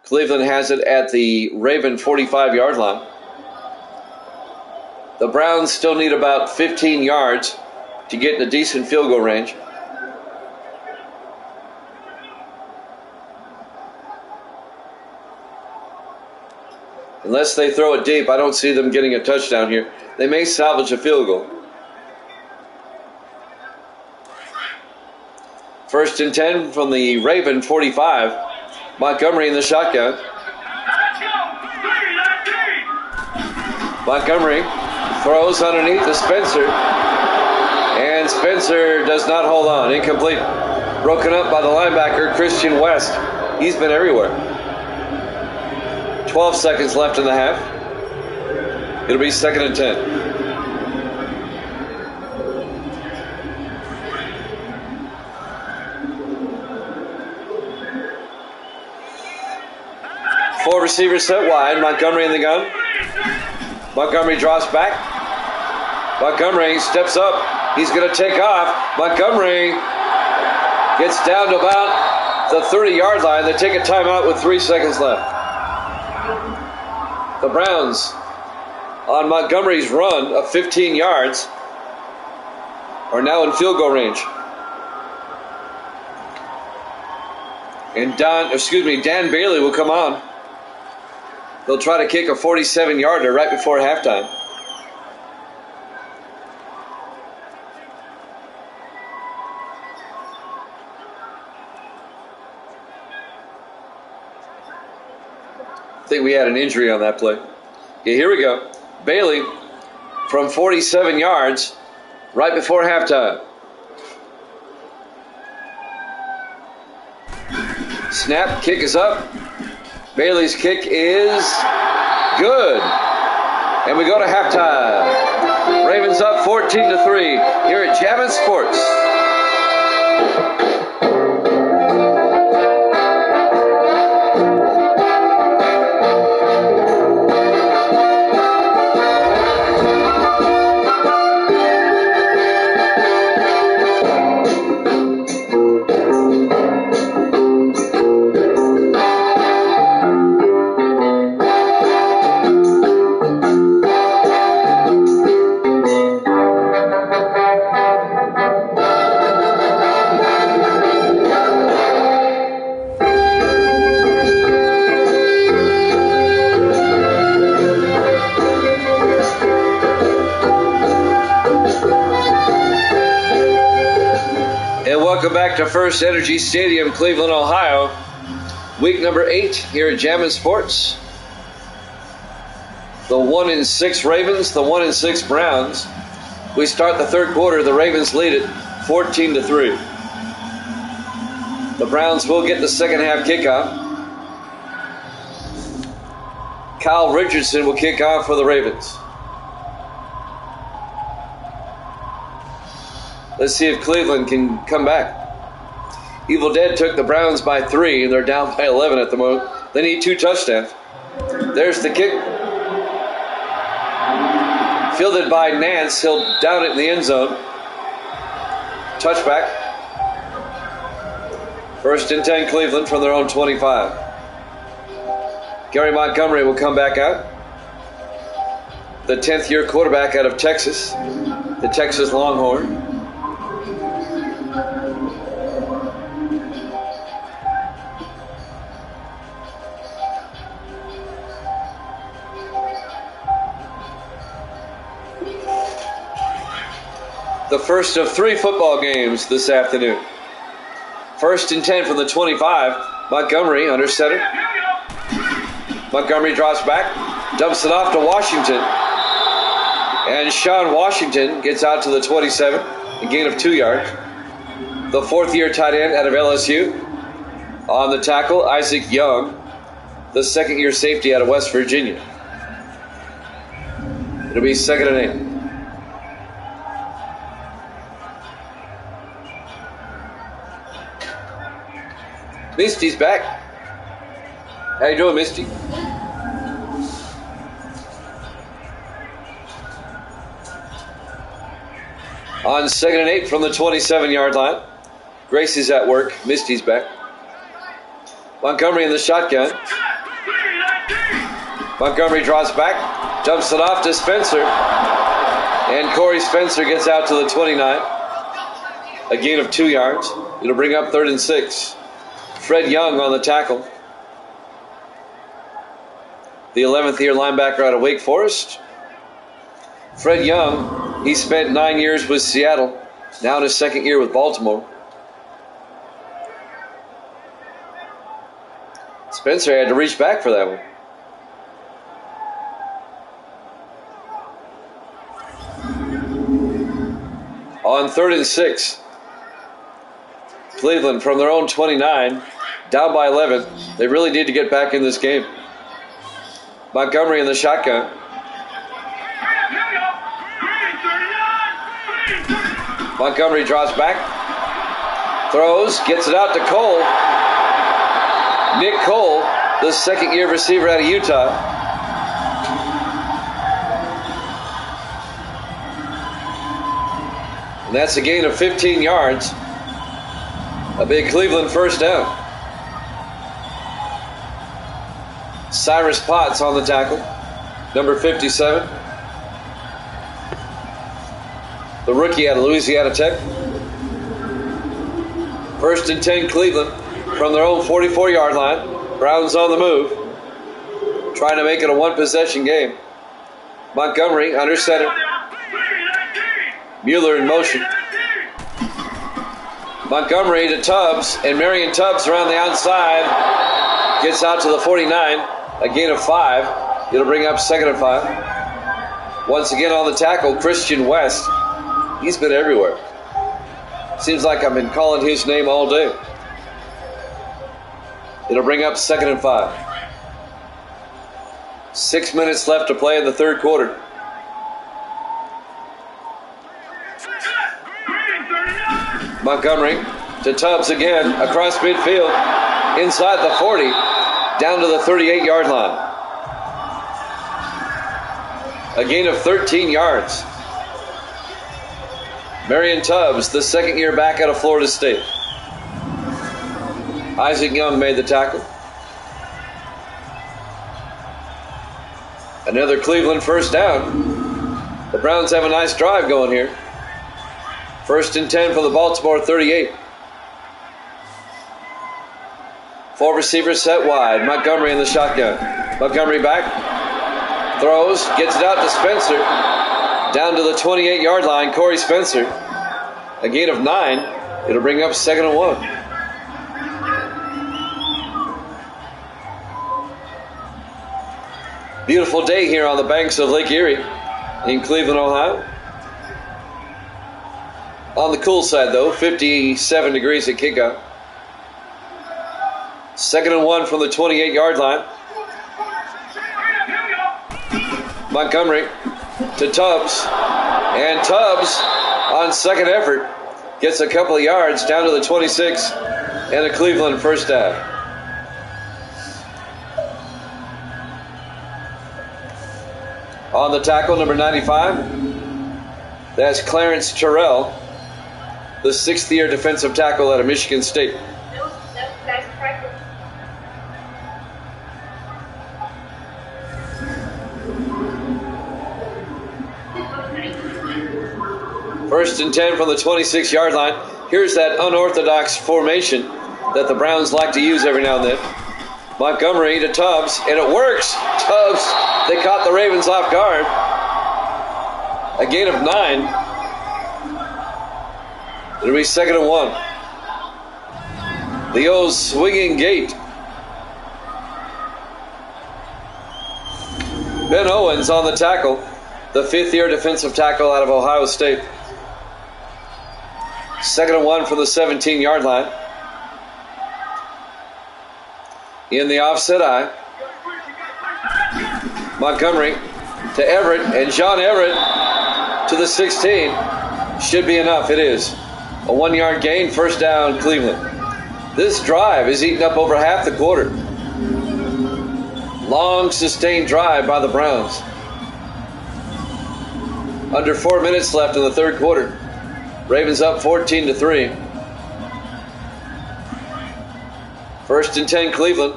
Cleveland has it at the Raven 45-yard line. The Browns still need about 15 yards to get in a decent field goal range. Unless they throw it deep, I don't see them getting a touchdown here. They may salvage a field goal. 1st and 10 from the Raven 45. Montgomery in the shotgun. Montgomery throws underneath to Spencer. And Spencer does not hold on. Incomplete. Broken up by the linebacker, Christian West. He's been everywhere. 12 seconds left in the half. It'll be 2nd and 10. Four receivers set wide. Montgomery in the gun. Montgomery drops back. Montgomery steps up. He's going to take off. Montgomery gets down to about the 30-yard line. They take a timeout with 3 seconds left. The Browns on Montgomery's run of 15 yards are now in field goal range. And Dan Bailey will come on. They'll try to kick a 47-yarder right before halftime. I think we had an injury on that play. Okay, here we go. Bailey from 47 yards right before halftime. Snap, kick is up. Bailey's kick is good. And we go to halftime. Ravens up 14-3 here at Jammin' Sports. Welcome back to First Energy Stadium, Cleveland, Ohio. Week number 8 here at Jammin' Sports. The 1-6 Ravens, the 1-6 Browns. We start the third quarter. The Ravens lead it 14-3. The Browns will get the second half kickoff. Kyle Richardson will kick off for the Ravens. Let's see if Cleveland can come back. Evil Dead took the Browns by 3, and they're down by 11 at the moment. They need 2 touchdowns. There's the kick. Fielded by Nance. He'll down it in the end zone. Touchback. 1st and 10 Cleveland from their own 25. Gary Montgomery will come back out. The 10th year quarterback out of Texas. The Texas Longhorn. The first of 3 football games this afternoon. 1st and 10 from the 25. Montgomery under center. Montgomery drops back, dumps it off to Washington. And Sean Washington gets out to the 27, a gain of 2 yards. The 4th year tight end out of LSU. On the tackle, Isaac Young, the 2nd year safety out of West Virginia. It'll be 2nd and 8. Misty's back. How you doing, Misty? On 2nd and 8 from the 27-yard line. Gracie's at work. Misty's back. Montgomery in the shotgun. Montgomery draws back. Dumps it off to Spencer. And Corey Spencer gets out to the 29. A gain of 2 yards. It'll bring up 3rd and 6. Fred Young on the tackle. The 11th year linebacker out of Wake Forest. Fred Young, he spent 9 years with Seattle, now in his 2nd year with Baltimore. Spencer had to reach back for that one. On 3rd and 6. Cleveland from their own 29, down by 11. They really need to get back in this game. Montgomery in the shotgun. Montgomery draws back, throws, gets it out to Cole. Nick Cole, the 2nd year receiver out of Utah. And that's a gain of 15 yards. A big Cleveland first down. Cyrus Potts on the tackle, number 57. The the rookie out of Louisiana Tech. 1st and 10 Cleveland from their own 44-yard line. Browns on the move, trying to make it a one-possession game. Montgomery under center. Mueller in motion. Montgomery to Tubbs, and Marion Tubbs around the outside. Gets out to the 49, a gain of 5. It'll bring up 2nd and 5. Once again on the tackle, Christian West. He's been everywhere. Seems like I've been calling his name all day. It'll bring up 2nd and 5. 6 minutes left to play in the third quarter. Montgomery to Tubbs again, across midfield, inside the 40, down to the 38-yard line. A gain of 13 yards. Marion Tubbs, the second-year back out of Florida State. Isaac Young made the tackle. Another Cleveland first down. The Browns have a nice drive going here. 1st and 10 from the Baltimore 38. 4 receivers set wide. Montgomery in the shotgun. Montgomery back. Throws. Gets it out to Spencer. Down to the 28-yard line. Corey Spencer. A gain of 9. It'll bring up 2nd and 1. Beautiful day here on the banks of Lake Erie in Cleveland, Ohio. On the cool side, though, 57 degrees at kickoff. 2nd and 1 from the 28-yard line. Montgomery to Tubbs. And Tubbs, on second effort, gets a couple of yards down to the 26 and a Cleveland first down. On the tackle, number 95. That's Clarence Terrell, the 6th-year defensive tackle out of Michigan State. First and 10 from the 26-yard line. Here's that unorthodox formation that the Browns like to use every now and then. Montgomery to Tubbs, and it works. Tubbs, they caught the Ravens off guard. A gain of 9. It'll be 2nd and 1. The old swinging gate. Ben Owens on the tackle, the 5th-year defensive tackle out of Ohio State. 2nd and 1 from the 17-yard line. In the offset eye. Montgomery to Everett, and John Everett to the 16. Should be enough. It is. A 1-yard gain, first down, Cleveland. This drive is eating up over half the quarter. Long, sustained drive by the Browns. Under 4 minutes left in the third quarter. Ravens up 14-3. 1st and 10 Cleveland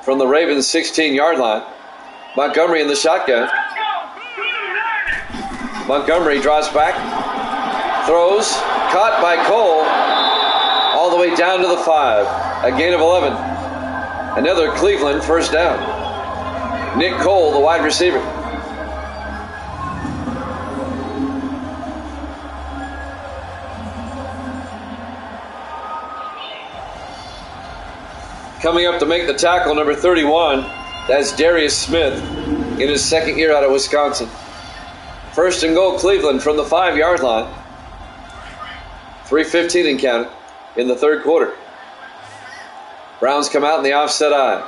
from the Ravens 16-yard line. Montgomery in the shotgun. Montgomery draws back. Throws. Caught by Cole. All the way down to the 5. A gain of 11. Another Cleveland first down. Nick Cole, the wide receiver. Coming up to make the tackle, number 31, that's Darius Smith in his second year out of Wisconsin. 1st and goal, Cleveland from the 5-yard line. 3:15 and counting in the third quarter. Browns come out in the offset eye.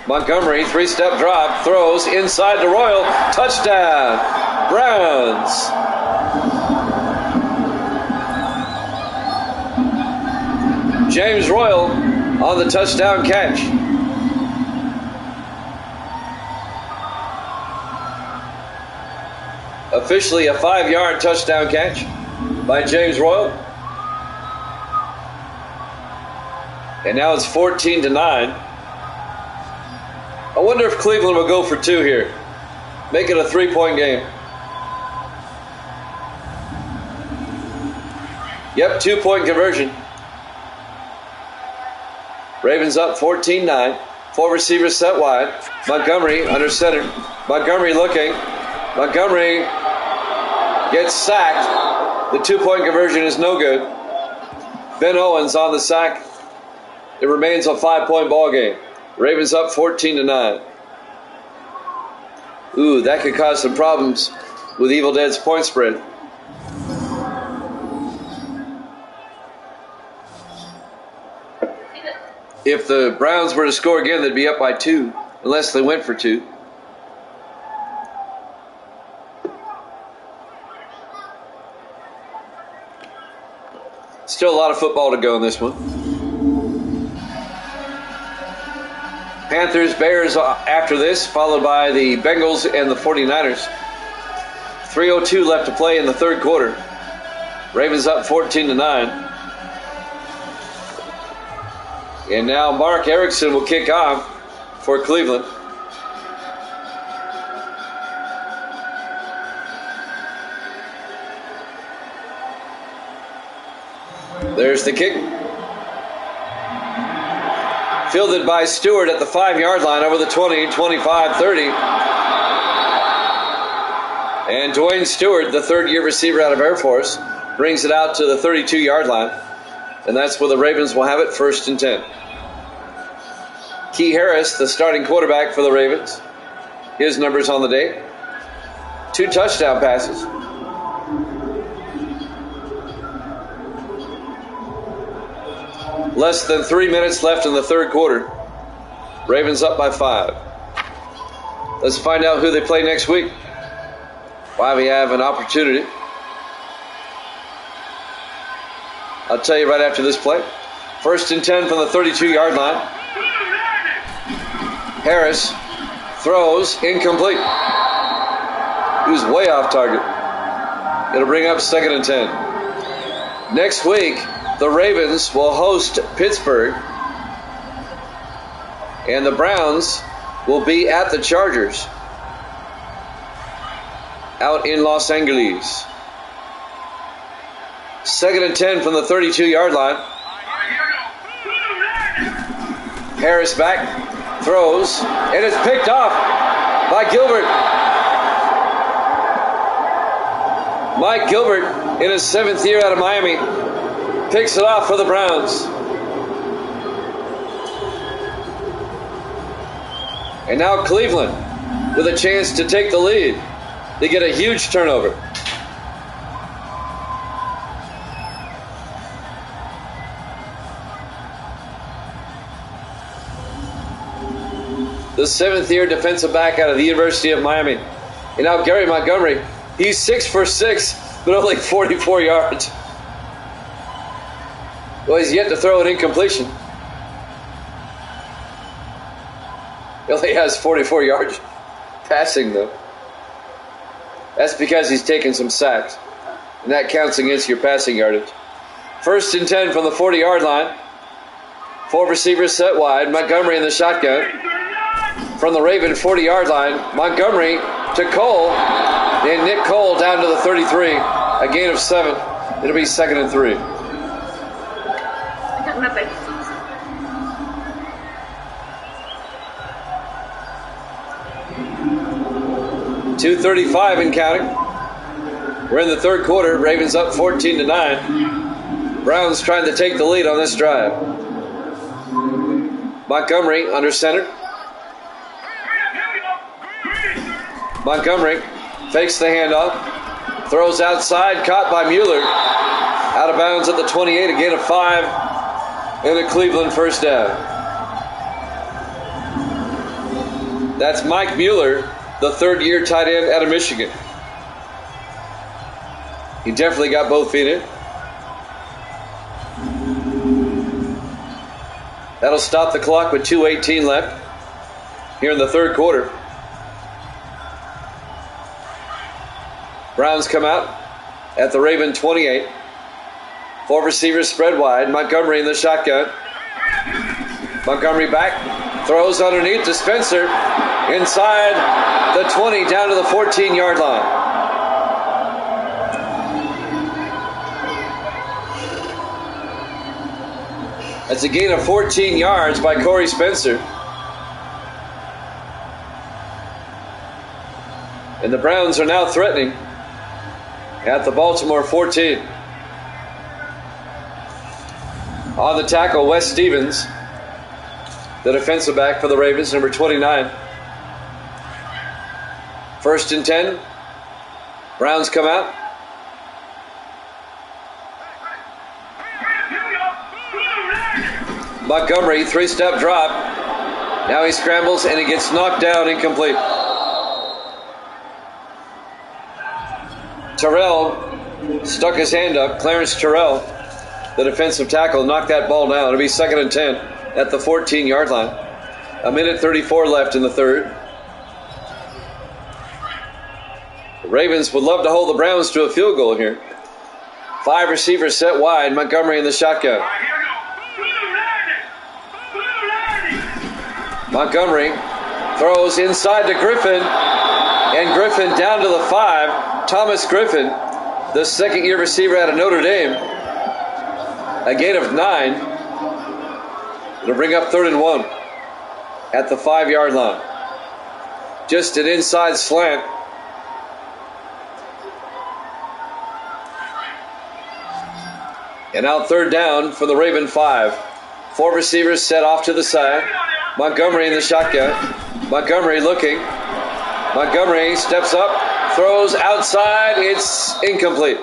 Montgomery, 3-step drop, throws inside to Royal. Touchdown, Browns. James Royal on the touchdown catch. Officially a 5-yard touchdown catch by James Royal. And now it's 14-9. A wonder if Cleveland will go for 2 here. Make it a 3-point game. Yep, 2-point conversion. Ravens up 14-9. 4 receivers set wide. Montgomery under center. Montgomery looking. Montgomery gets sacked. The 2-point conversion is no good. Ben Owens on the sack. It remains a 5-point ball game. Ravens up 14-9. Ooh, that could cause some problems with Evil Dead's point spread. If the Browns were to score again, they'd be up by 2, unless they went for 2. Still a lot of football to go in this one. Panthers, Bears after this, followed by the Bengals and the 49ers. 3:02 left to play in the third quarter. Ravens up 14-9. And now Mark Erickson will kick off for Cleveland. There's the kick. Fielded by Stewart at the 5-yard line over the 20, 25, 30. And Dwayne Stewart, the third-year receiver out of Air Force, brings it out to the 32-yard line. And that's where the Ravens will have it, 1st and 10. Key Harris, the starting quarterback for the Ravens. His numbers on the day. 2 touchdown passes. Less than 3 minutes left in the third quarter. Ravens up by 5. Let's find out who they play next week. Why we have an opportunity. I'll tell you right after this play. 1st and 10 from the 32-yard line. Harris throws, incomplete. He was way off target. It'll bring up 2nd and 10. Next week, the Ravens will host Pittsburgh, and the Browns will be at the Chargers out in Los Angeles. 2nd and 10 from the 32-yard line. Harris back, throws, and it's picked off by Gilbert. Mike Gilbert, in his 7th year out of Miami, picks it off for the Browns. And now Cleveland with a chance to take the lead. They get a huge turnover. The 7th-year defensive back out of the University of Miami. And now Gary Montgomery. He's 6 for 6, but only 44 yards. Well, he's yet to throw an incompletion. He only has 44 yards passing, though. That's because he's taken some sacks. And that counts against your passing yardage. 1st and 10 from the 40-yard line. 4 receivers set wide. Montgomery in the shotgun. From the Raven 40-yard line, Montgomery to Cole. And Nick Cole down to the 33. A gain of 7. It'll be 2nd and 3. .235 and counting. We're in the third quarter. Ravens up 14-9. Browns trying to take the lead on this drive. Montgomery under center. Montgomery fakes the handoff. Throws outside. Caught by Mueller. Out of bounds at the 28. A gain of 5. And a Cleveland first down. That's Mike Mueller, the third-year tight end out of Michigan. He definitely got both feet in. That'll stop the clock with 2:18 left here in the third quarter. Browns come out at the Raven 28. 4 receivers spread wide. Montgomery in the shotgun. Montgomery back. Throws underneath to Spencer. Inside the 20, down to the 14-yard line. That's a gain of 14 yards by Corey Spencer. And the Browns are now threatening at the Baltimore 14. On the tackle, Wes Stevens, the defensive back for the Ravens, number 29. First and 10. Browns come out. Montgomery, three-step drop. Now he scrambles and he gets knocked down, incomplete. Terrell stuck his hand up. Clarence Terrell, the defensive tackle, knocked that ball down. It'll be second and 10 at the 14-yard line. A minute 34 left in the third. The Ravens would love to hold the Browns to a field goal here. 5 receivers set wide. Montgomery in the shotgun. Montgomery throws inside to Griffin. And Griffin down to the 5. Thomas Griffin, the second-year receiver out of Notre Dame. A gain of 9. It'll bring up third and 1 at the 5-yard line. Just an inside slant. And now third down for the Raven 5. 4 receivers set off to the side. Montgomery in the shotgun. Montgomery looking. Montgomery steps up, throws outside. It's incomplete.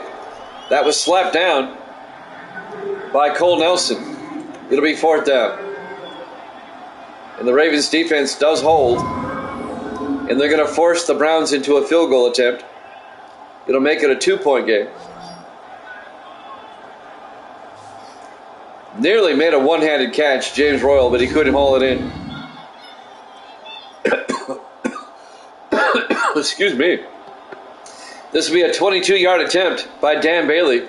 That was slapped down by Cole Nelson. It'll be fourth down. And the Ravens defense does hold. And they're going to force the Browns into a field goal attempt. It'll make it a 2-point game. Nearly made a one-handed catch, James Royal, but he couldn't haul it in. Excuse me. This will be a 22-yard attempt by Dan Bailey.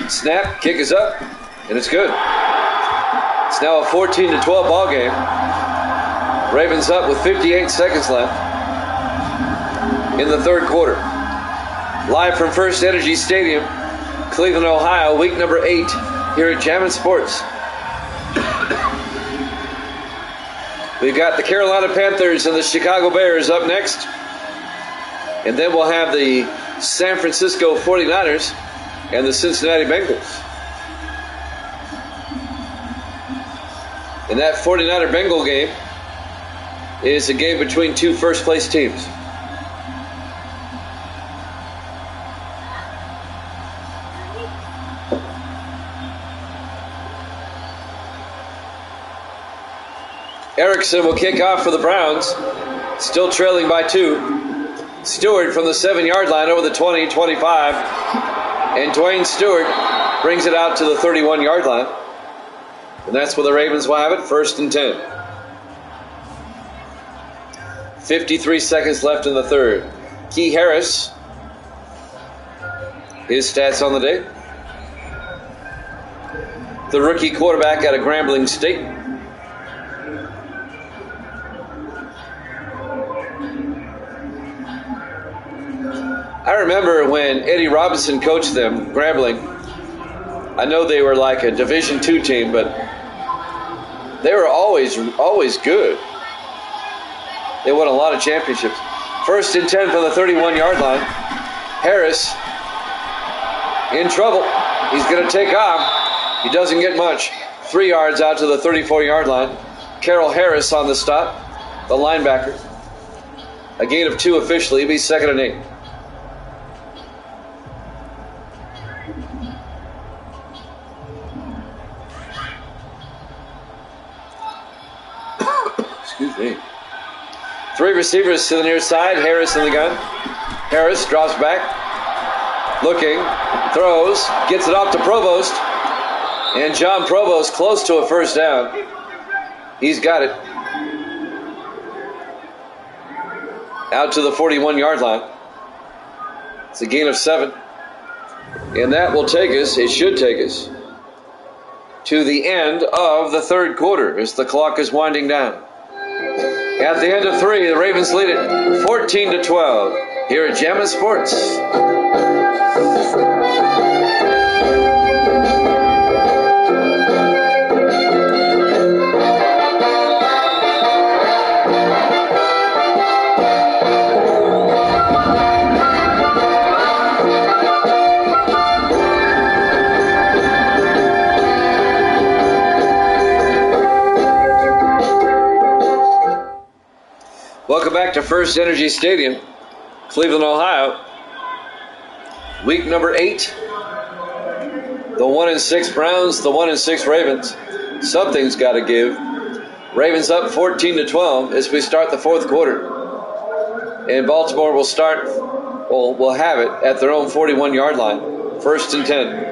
Snap, kick is up, and it's good. It's now a 14-12 ball game. Ravens up with 58 seconds left in the third quarter. Live from First Energy Stadium, Cleveland, Ohio, week number 8 here at Jammin' Sports. We've got the Carolina Panthers and the Chicago Bears up next. And then we'll have the San Francisco 49ers and the Cincinnati Bengals. And that 49er-Bengal game is a game between 2 first-place teams. Erickson will kick off for the Browns, still trailing by 2. Stewart from the 7-yard line over the 20, 25. And Dwayne Stewart brings it out to the 31-yard line. And that's where the Ravens will have it, first and 10. 53 seconds left in the third. Key Harris, his stats on the day. The rookie quarterback out of Grambling State. I remember when Eddie Robinson coached them, Grambling. I know they were like a Division II team, but they were always good. They won a lot of championships. First and 10 from the 31-yard line. Harris in trouble. He's going to take off. He doesn't get much. 3 yards out to the 34-yard line. Carroll Harris on the stop, the linebacker. A gain of 2 officially. It'll be second and 8. Excuse me. 3 receivers to the near side. Harris in the gun. Harris drops back. Looking. Throws. Gets it off to Provost. And John Provost close to a first down. He's got it. Out to the 41-yard line. It's a gain of 7. And that will take us, it should take us, to the end of the third quarter as the clock is winding down. At the end of 3, the Ravens lead it 14-12 here at Jammin' Sports. Welcome back to First Energy Stadium, Cleveland, Ohio. Week number 8. The 1-6 Browns, the 1-6 Ravens. Something's got to give. Ravens up 14-12 as we start the fourth quarter. And Baltimore will have it at their own 41-yard line. 1st and 10.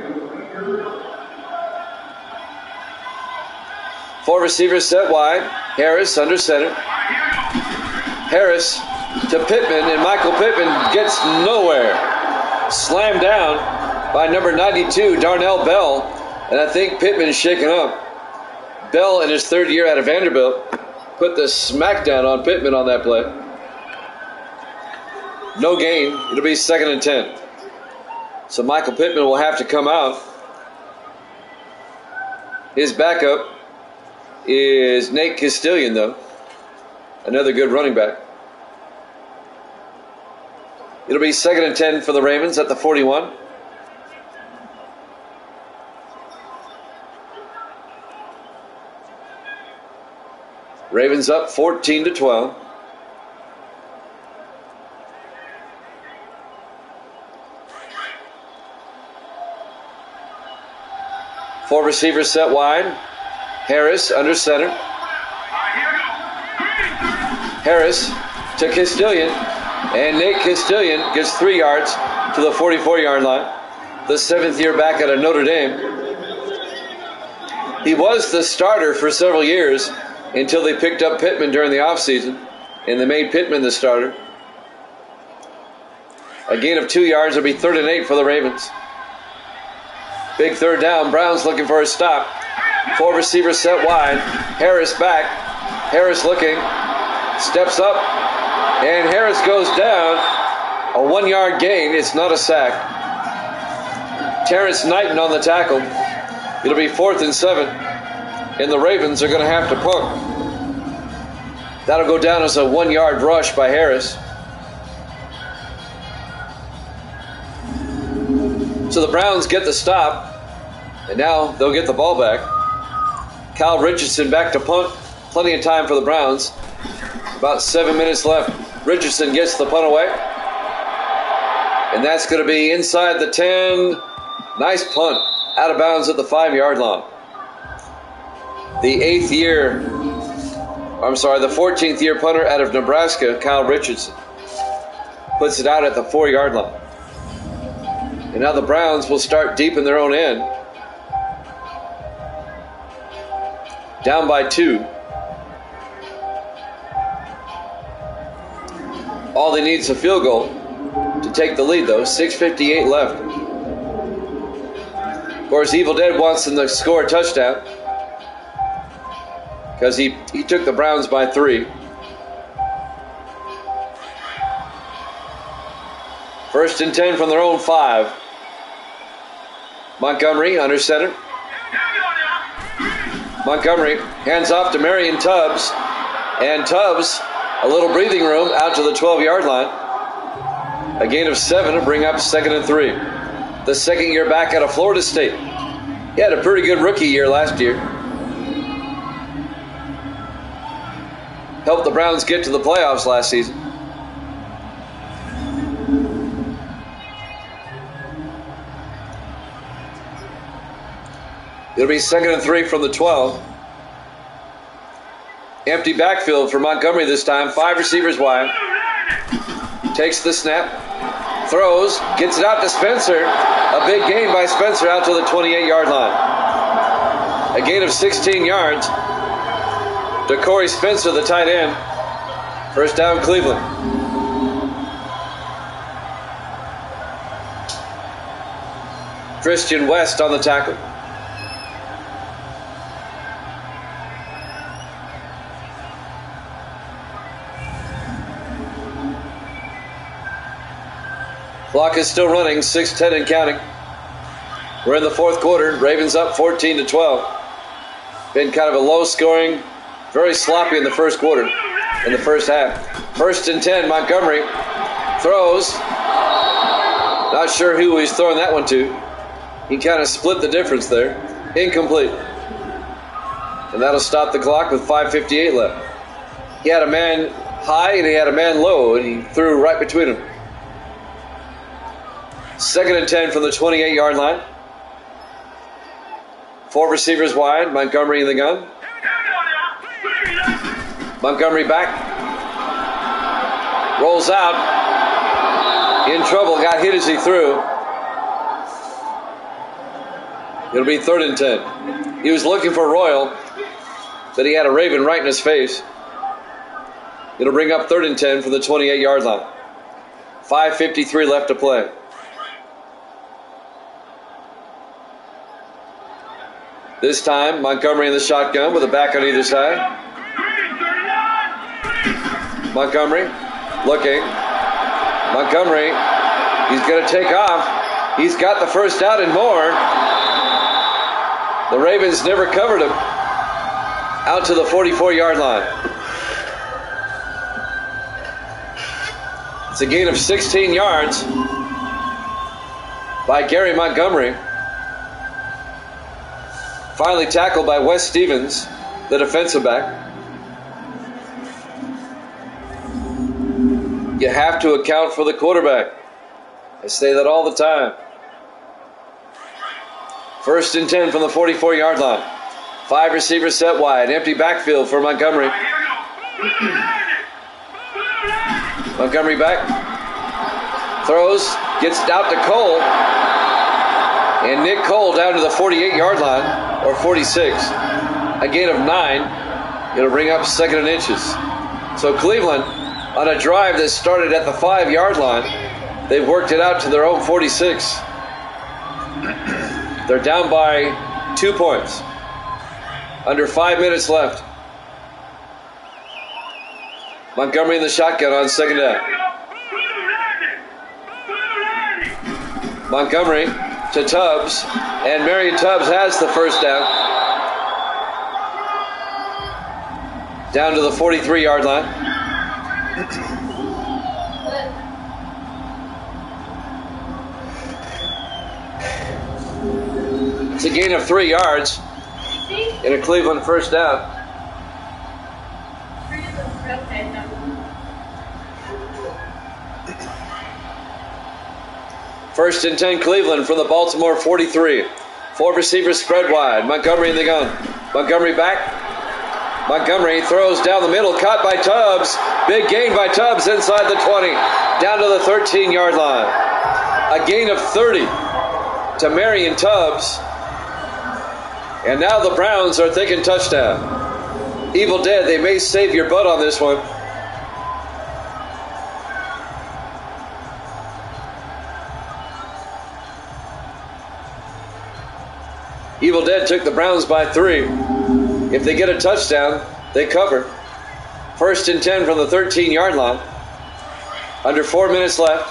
4 receivers set wide. Harris under center. Harris to Pittman, and Michael Pittman gets nowhere. Slammed down by number 92, Darnell Bell, and I think Pittman's shaken up. Bell, in his 3rd year out of Vanderbilt, put the smackdown on Pittman on that play. No gain. It'll be 2nd and 10. So Michael Pittman will have to come out. His backup is Nate Castilian, though. Another good running back. It'll be 2nd and 10 for the Ravens at the 41. Ravens up 14-12. Four receivers set wide. Harris under center. Harris to Castilian, and Nate Castilian gets 3 yards to the 44-yard line. The 7th year back out of Notre Dame. He was the starter for several years until they picked up Pittman during the offseason, and they made Pittman the starter. A gain of 2 yards will be 3rd and 8 for the Ravens. Big 3rd down. Browns looking for a stop. 4 receivers set wide. Harris back. Harris looking. Steps up, and Harris goes down. A 1-yard gain. It's not a sack. Terrence Knighton on the tackle. It'll be 4th and 7, and the Ravens are going to have to punt. That'll go down as a 1-yard rush by Harris. So the Browns get the stop, and now they'll get the ball back. Kyle Richardson back to punt. Plenty of time for the Browns. About 7 minutes left. Richardson gets the punt away. And that's going to be inside the 10. Nice punt. Out of bounds at the 5-yard line. The 14th year punter out of Nebraska, Kyle Richardson, puts it out at the 4-yard line. And now the Browns will start deep in their own end. Down by 2. All they need is a field goal to take the lead, though. 6:58 left. Of course, Evil Dead wants them to score a touchdown because he took the Browns by 3. 1st and 10 from their own 5. Montgomery under center. Montgomery hands off to Marion Tubbs, and Tubbs, a little breathing room out to the 12-yard line. A gain of 7 to bring up 2nd and 3. The 2nd year back out of Florida State. He had a pretty good rookie year last year. Helped the Browns get to the playoffs last season. It'll be 2nd and 3 from the 12. Empty backfield for Montgomery this time. 5 receivers wide. Takes the snap. Throws. Gets it out to Spencer. A big gain by Spencer out to the 28-yard line. A gain of 16 yards. To Corey Spencer, the tight end. 1st down, Cleveland. Christian West on the tackle. Clock is still running, 6:10 and counting. We're in the fourth quarter. Ravens up 14-12. Been kind of a low-scoring, very sloppy in the first quarter, in the first half. 1st and 10, Montgomery throws. Not sure who he's throwing that one to. He kind of split the difference there. Incomplete. And that'll stop the clock with 5:58 left. He had a man high and he had a man low, and he threw right between them. 2nd and 10 from the 28-yard line. 4 receivers wide. Montgomery in the gun. Montgomery back. Rolls out. In trouble. Got hit as he threw. It'll be 3rd and 10. He was looking for Royal, but he had a Raven right in his face. It'll bring up 3rd and 10 from the 28-yard line. 5:53 left to play. This time, Montgomery in the shotgun with a back on either side. Montgomery looking. Montgomery, he's going to take off. He's got the first down and more. The Ravens never covered him. Out to the 44-yard line. It's a gain of 16 yards by Gary Montgomery. Finally tackled by Wes Stevens, the defensive back. You have to account for the quarterback. I say that all the time. 1st and 10 from the 44-yard line. 5 receivers set wide. Empty backfield for Montgomery. Montgomery back. Throws. Gets it out to Cole. And Nick Cole down to the 48-yard line. Or 46. A gain of 9. It'll bring up 2nd and inches. So Cleveland, on a drive that started at the 5-yard line, they've worked it out to their own 46. They're down by 2 points. Under 5 minutes left. Montgomery in the shotgun on 2nd down. Montgomery to Tubbs, and Marion Tubbs has the first down. Down to the 43-yard line. It's a gain of 3 yards in a Cleveland first down. First and 10 Cleveland from the Baltimore 43. 4 receivers spread wide. Montgomery in the gun. Montgomery back. Montgomery throws down the middle. Caught by Tubbs. Big gain by Tubbs inside the 20. Down to the 13-yard line. A gain of 30 to Marion Tubbs. And now the Browns are thinking touchdown. Evil Dead, they may save your butt on this one. Evil Dead took the Browns by 3. If they get a touchdown, they cover. 1st and 10 from the 13-yard line. Under 4 minutes left.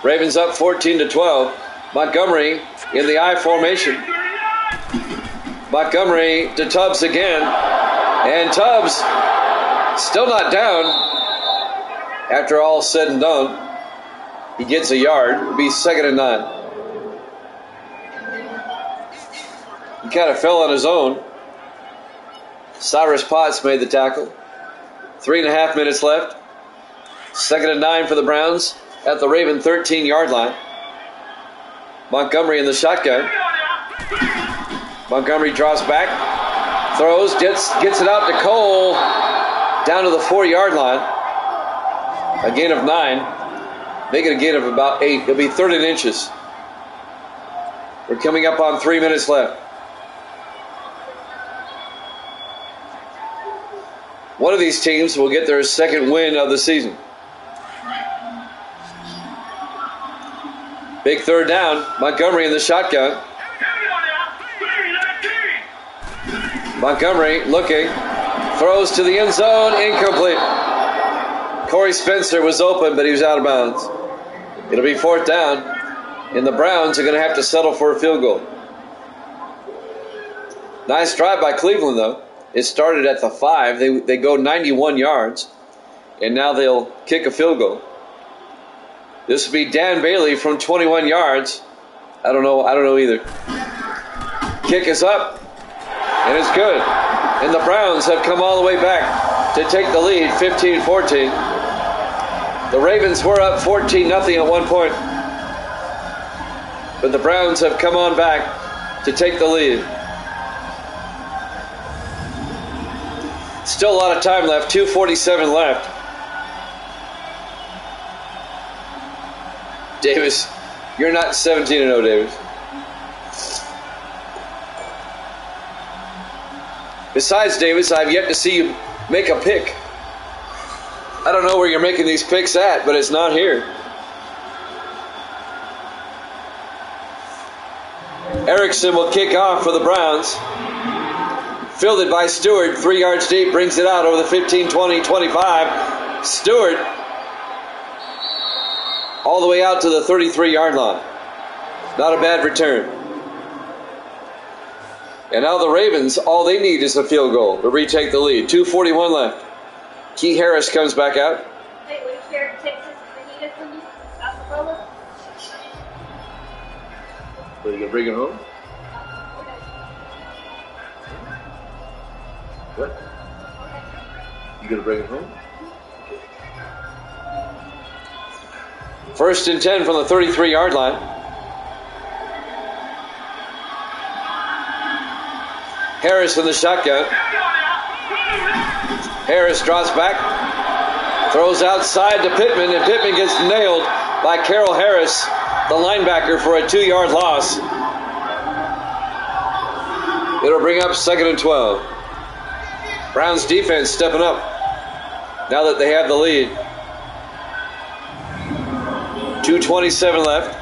Ravens up 14-12. Montgomery in the I formation. Montgomery to Tubbs again. And Tubbs still not down. After all said and done, he gets a yard. It'll be 2nd and 9. He kind of fell on his own. Cyrus Potts made the tackle. 3.5 minutes left. 2nd and 9 for the Browns at the Raven 13-yard line. Montgomery in the shotgun. Montgomery drops back. Throws, gets it out to Cole. Down to the 4-yard line. A gain of 9. Make it a gain of about 8. It'll be 3rd and inches. We're coming up on 3 minutes left. One of these teams will get their second win of the season. Big third down. Montgomery in the shotgun. Montgomery looking. Throws to the end zone. Incomplete. Corey Spencer was open, but he was out of bounds. It'll be fourth down. And the Browns are going to have to settle for a field goal. Nice drive by Cleveland, though. It started at the 5. They go 91 yards. And now they'll kick a field goal. This will be Dan Bailey from 21 yards. I don't know either. Kick is up. And it's good. And the Browns have come all the way back to take the lead, 15-14. The Ravens were up 14-0 at one point. But the Browns have come on back to take the lead. Still a lot of time left, 2:47 left. Davis, you're not 17-0, Davis. Besides, Davis, I've yet to see you make a pick. I don't know where you're making these picks at, but it's not here. Erickson will kick off for the Browns. Fielded by Stewart, 3 yards deep, brings it out over the 15, 20, 25. Stewart all the way out to the 33-yard line. Not a bad return. And now the Ravens, all they need is a field goal to retake the lead. 2:41 left. Key Harris comes back out. Hey, will you share Texas Benita for me? Alpharola? Are you going to bring it home? What? You going to bring it home? First and 10 from the 33-yard line. Harris in the shotgun. Harris drops back. Throws outside to Pittman, and Pittman gets nailed by Carroll Harris, the linebacker, for a 2-yard loss. It'll bring up 2nd and 12. Browns defense stepping up now that they have the lead. 2:27 left.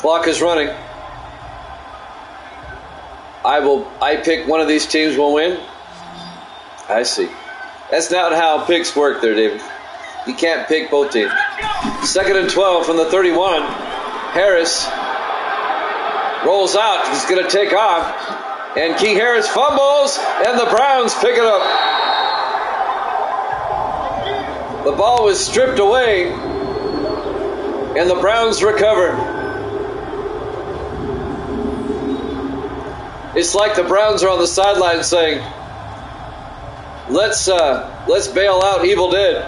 Clock is running. I pick one of these teams will win. I see. That's not how picks work there, David. You can't pick both teams. 2nd and 12 from the 31. Harris rolls out. He's going to take off. And Key Harris fumbles, and the Browns pick it up. The ball was stripped away, and the Browns recover. It's like the Browns are on the sideline saying, let's bail out Evil Dead.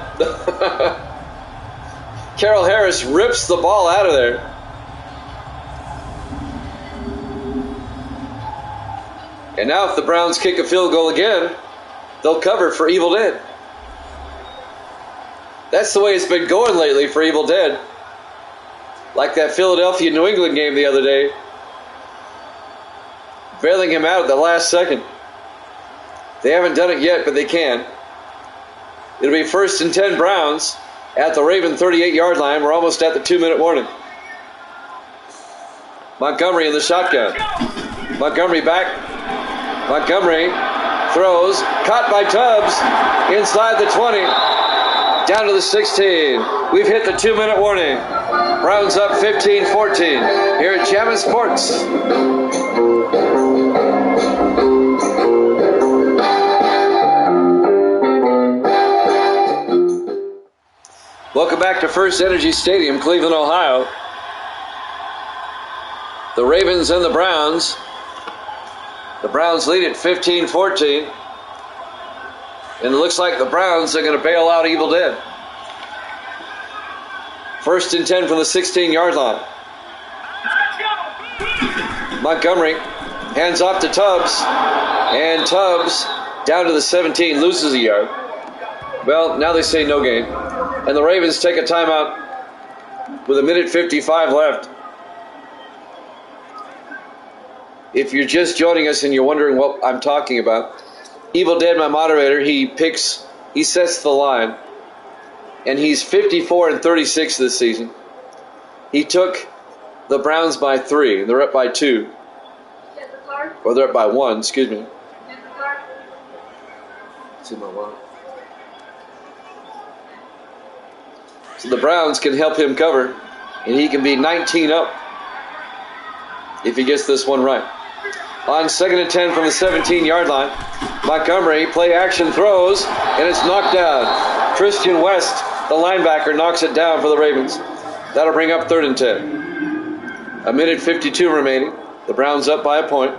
Carroll Harris rips the ball out of there. And now if the Browns kick a field goal again, they'll cover for Evil Dead. That's the way it's been going lately for Evil Dead. Like that Philadelphia-New England game the other day. Bailing him out at the last second. They haven't done it yet, but they can. It'll be 1st and 10 Browns at the Raven 38-yard line. We're almost at the 2-minute warning. Montgomery in the shotgun. Montgomery back. Montgomery throws. Caught by Tubbs. Inside the 20. Down to the 16. We've hit the 2-minute warning. Browns up 15-14 here at Jammin' Sports. Welcome back to First Energy Stadium, Cleveland, Ohio. The Ravens and the Browns. The Browns lead at 15-14. And it looks like the Browns are going to bail out Evil Dead. 1st and 10 from the 16-yard line. Montgomery hands off to Tubbs. And Tubbs down to the 17, loses a yard. Well, now they say no gain. And the Ravens take a timeout with 1:55 left. If you're just joining us and you're wondering what I'm talking about, Evil Dead, my moderator, he sets the line, and he's 54-36 this season. He took the Browns by 3. They're up by 2. Or they're up by 1, excuse me. See my wallet. So the Browns can help him cover, and he can be 19 up if he gets this one right. On 2nd and 10 from the 17-yard line, Montgomery play action throws, and it's knocked down. Christian West, the linebacker, knocks it down for the Ravens. That'll bring up 3rd and 10. A minute 52 remaining. The Browns up by a point.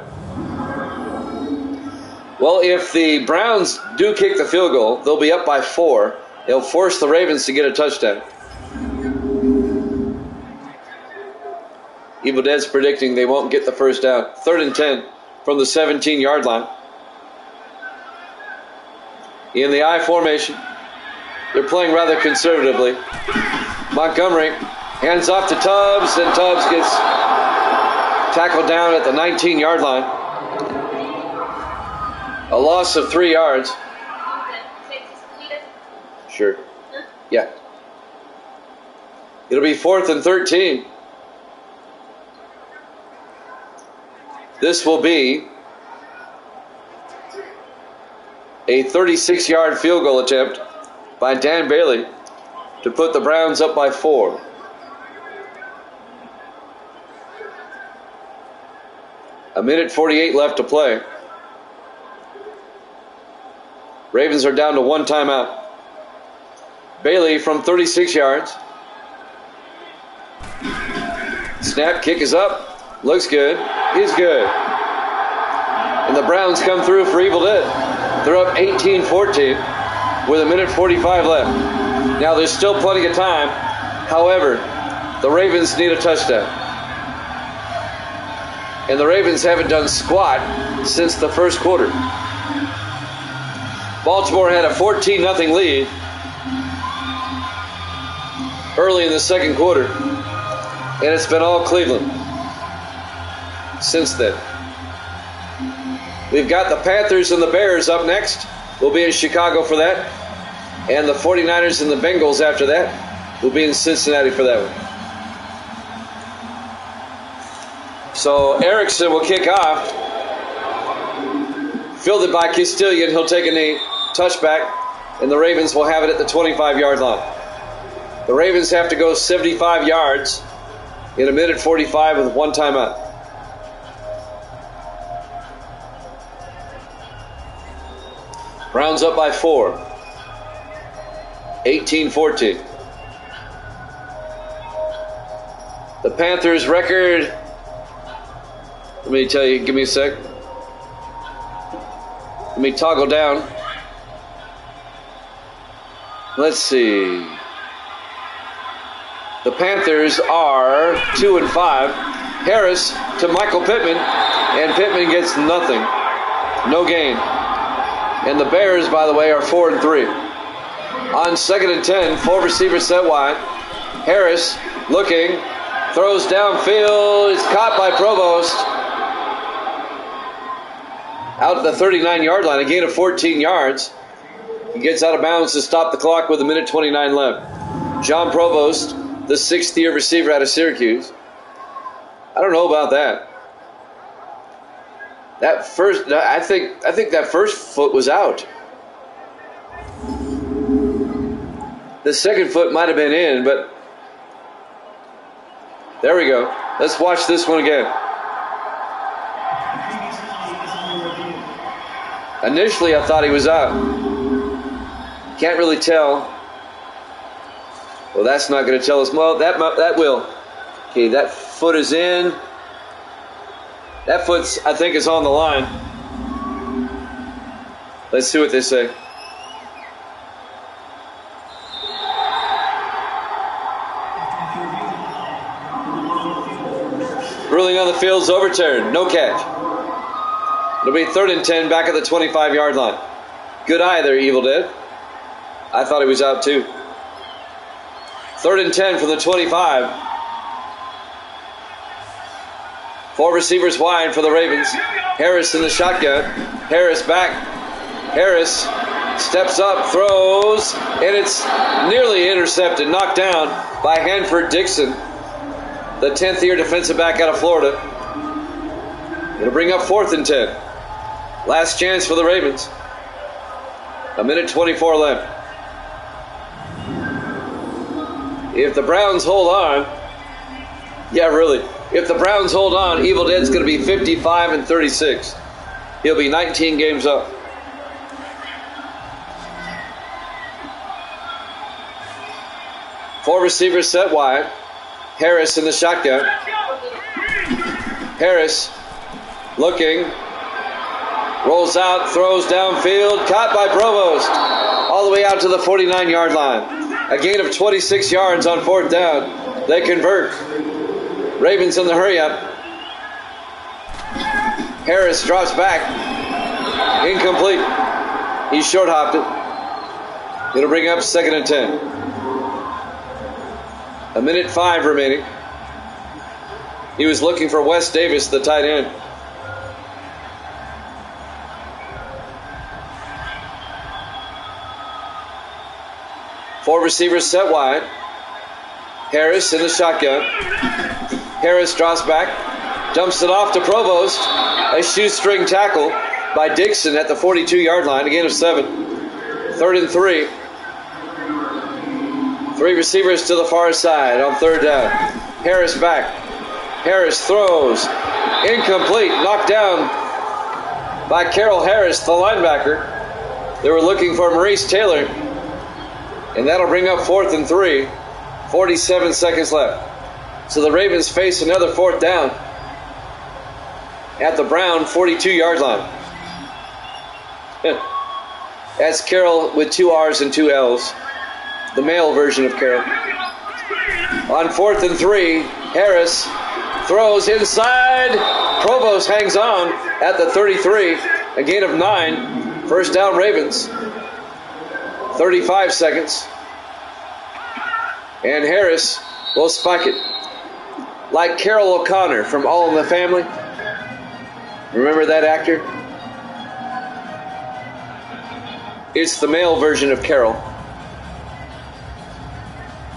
Well, if the Browns do kick the field goal, they'll be up by 4. They'll force the Ravens to get a touchdown. Evil Dead's predicting they won't get the first down. 3rd and 10 from the 17-yard line. In the I formation, they're playing rather conservatively. Montgomery hands off to Tubbs, and Tubbs gets tackled down at the 19-yard line. A loss of 3 yards. Sure. Yeah. It'll be 4th and 13. This will be a 36-yard field goal attempt by Dan Bailey to put the Browns up by 4. A minute 48 left to play. Ravens are down to 1 timeout. Bailey from 36 yards. Snap, kick is up. Looks good. Is good. And the Browns come through for Evil Dead. They're up 18-14 with a minute 45 left. Now there's still plenty of time. However, the Ravens need a touchdown. And the Ravens haven't done squat since the first quarter. Baltimore had a 14-0 lead early in the second quarter. And it's been all Cleveland since then. We've got the Panthers and the Bears up next. We'll be in Chicago for that. And the 49ers and the Bengals after that. We'll be in Cincinnati for that one. So Erickson will kick off. Fielded by Castilian. He'll take a knee. Touchback. And the Ravens will have it at the 25-yard line. The Ravens have to go 75 yards in a minute 45 with 1 timeout. Browns up by 4. 18-14. The Panthers' record, let me tell you, give me a sec. Let me toggle down. Let's see. The Panthers are 2-5. Harris to Michael Pittman, and Pittman gets nothing. No gain. And the Bears, by the way, are 4-3. On 2nd and 10, 4 receivers set wide. Harris looking, throws downfield, is caught by Provost. Out at the 39-yard line, a gain of 14 yards. He gets out of bounds to stop the clock with a minute 29 left. John Provost, the 6th-year receiver out of Syracuse. I don't know about that. I think that first foot was out. The second foot might have been in, but there we go. Let's watch this one again. Initially, I thought he was out. Can't really tell. Well, that's not going to tell us. Well, that will. Okay, that foot is in. That foot, I think, is on the line. Let's see what they say. Ruling on the field's overturned. No catch. It'll be 3rd and 10 back at the 25-yard line. Good eye there, Evil Dead. I thought he was out too. 3rd and 10 from the 25. Four receivers wide for the Ravens. Harris in the shotgun. Harris back. Harris steps up, throws, and it's nearly intercepted, knocked down by Hanford Dixon, the 10th year defensive back out of Florida. It'll bring up 4th and 10. Last chance for the Ravens. 1:24 left. If the Browns hold on, if the Browns hold on, Evil Dead's going to be 55-36. He'll be 19 games up. Four receivers set wide. Harris in the shotgun. Harris looking. Rolls out, throws downfield. Caught by Provost. All the way out to the 49-yard line. A gain of 26 yards on 4th down. They convert. Ravens in the hurry up. Harris drops back. Incomplete. He short hopped it. It'll bring up 2nd and 10. 1:05 remaining. He was looking for Wes Davis, the tight end. Four receivers set wide. Harris in the shotgun. Harris drops back, dumps it off to Provost. A shoestring tackle by Dixon at the 42-yard line. A gain of 7. 3rd and 3. Three receivers to the far side on 3rd down. Harris back. Harris throws. Incomplete. Knocked down by Carroll Harris, the linebacker. They were looking for Maurice Taylor. And that'll bring up 4th and 3. 47 seconds left. So the Ravens face another 4th down at the Brown 42-yard line. That's Carroll with 2 R's and 2 L's. The male version of Carroll. On 4th and 3, Harris throws inside. Provost hangs on at the 33. A gain of 9. First down Ravens. 35 seconds. And Harris will spike it. Like Carol O'Connor from All in the Family. Remember that actor? It's the male version of Carol.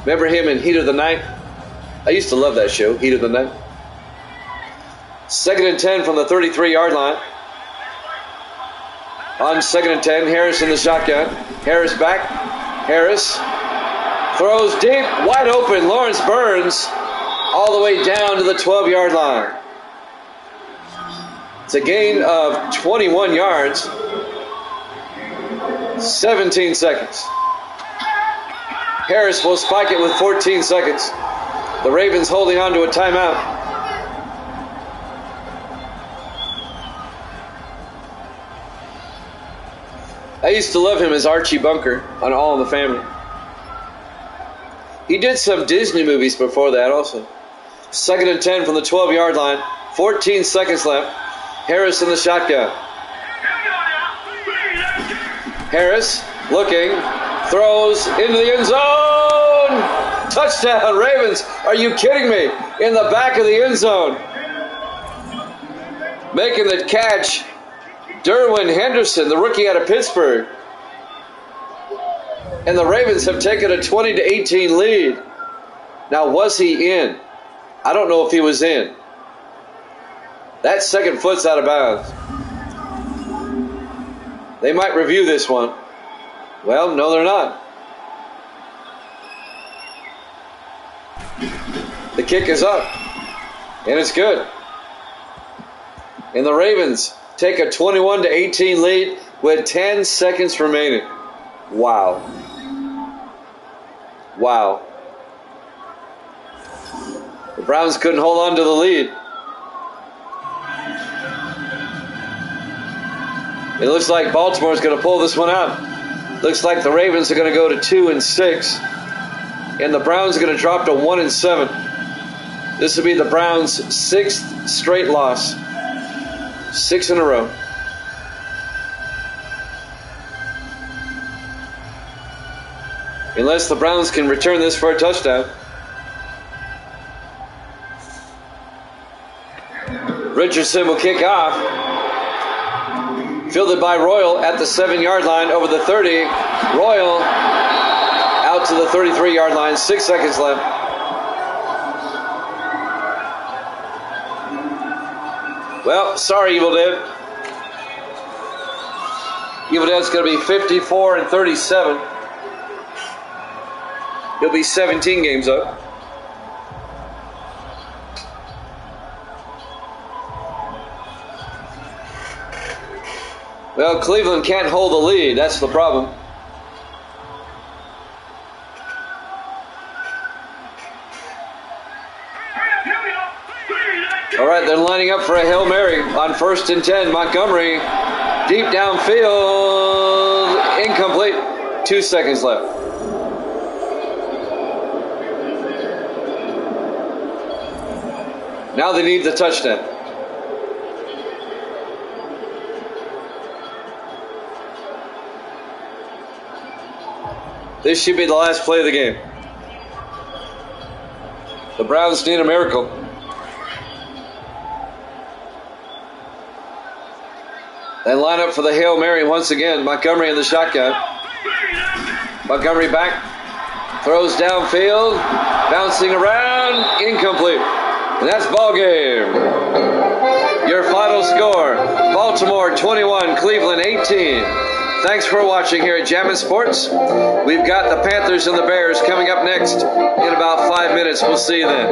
Remember him in Heat of the Night? I used to love that show, Heat of the Night. 2nd and 10 from the 33-yard line. On 2nd and 10, Harris in the shotgun. Harris back. Harris throws deep, wide open. Lawrence Burns all the way down to the 12-yard line. It's a gain of 21 yards. 17 seconds. Harris will spike it with 14 seconds. The Ravens holding on to a timeout. I used to love him as Archie Bunker on All in the Family. He did some Disney movies before that also. 2nd and 10 from the 12-yard line. 14 seconds left. Harris in the shotgun. Harris looking. Throws into the end zone. Touchdown, Ravens. Are you kidding me? In the back of the end zone. Making the catch, Derwin Henderson, the rookie out of Pittsburgh. And the Ravens have taken a 20-18 lead. Now, was he in? I don't know if he was in. That second foot's out of bounds. They might review this one. Well, no, they're not. The kick is up. And it's good. And the Ravens take a 21-18 lead with 10 seconds remaining. Wow. Wow. The Browns couldn't hold on to the lead. It looks like Baltimore's going to pull this one out. Looks like the Ravens are going to go to 2-6. And the Browns are going to drop to 1-7. This will be the Browns' 6th straight loss. 6 in a row. Unless the Browns can return this for a touchdown. Richardson will kick off. Fielded by Royal at the 7-yard line over the 30. Royal out to the 33-yard line. 6 seconds left. Well, sorry, Evil Dead. Evil Dead's going to be 54 and 37. He'll be 17 games up. Well, Cleveland can't hold the lead. That's the problem. All right, they're lining up for a Hail Mary on 1st and 10. Montgomery, deep downfield, incomplete. 2 seconds left. Now they need the touchdown. This should be the last play of the game. The Browns need a miracle. They line up for the Hail Mary once again. Montgomery in the shotgun. Montgomery back. Throws downfield. Bouncing around. Incomplete. And that's ball game. Your final score, Baltimore 21, Cleveland 18. Thanks for watching here at Jammin' Sports. We've got the Panthers and the Bears coming up next in about 5 minutes. We'll see you then.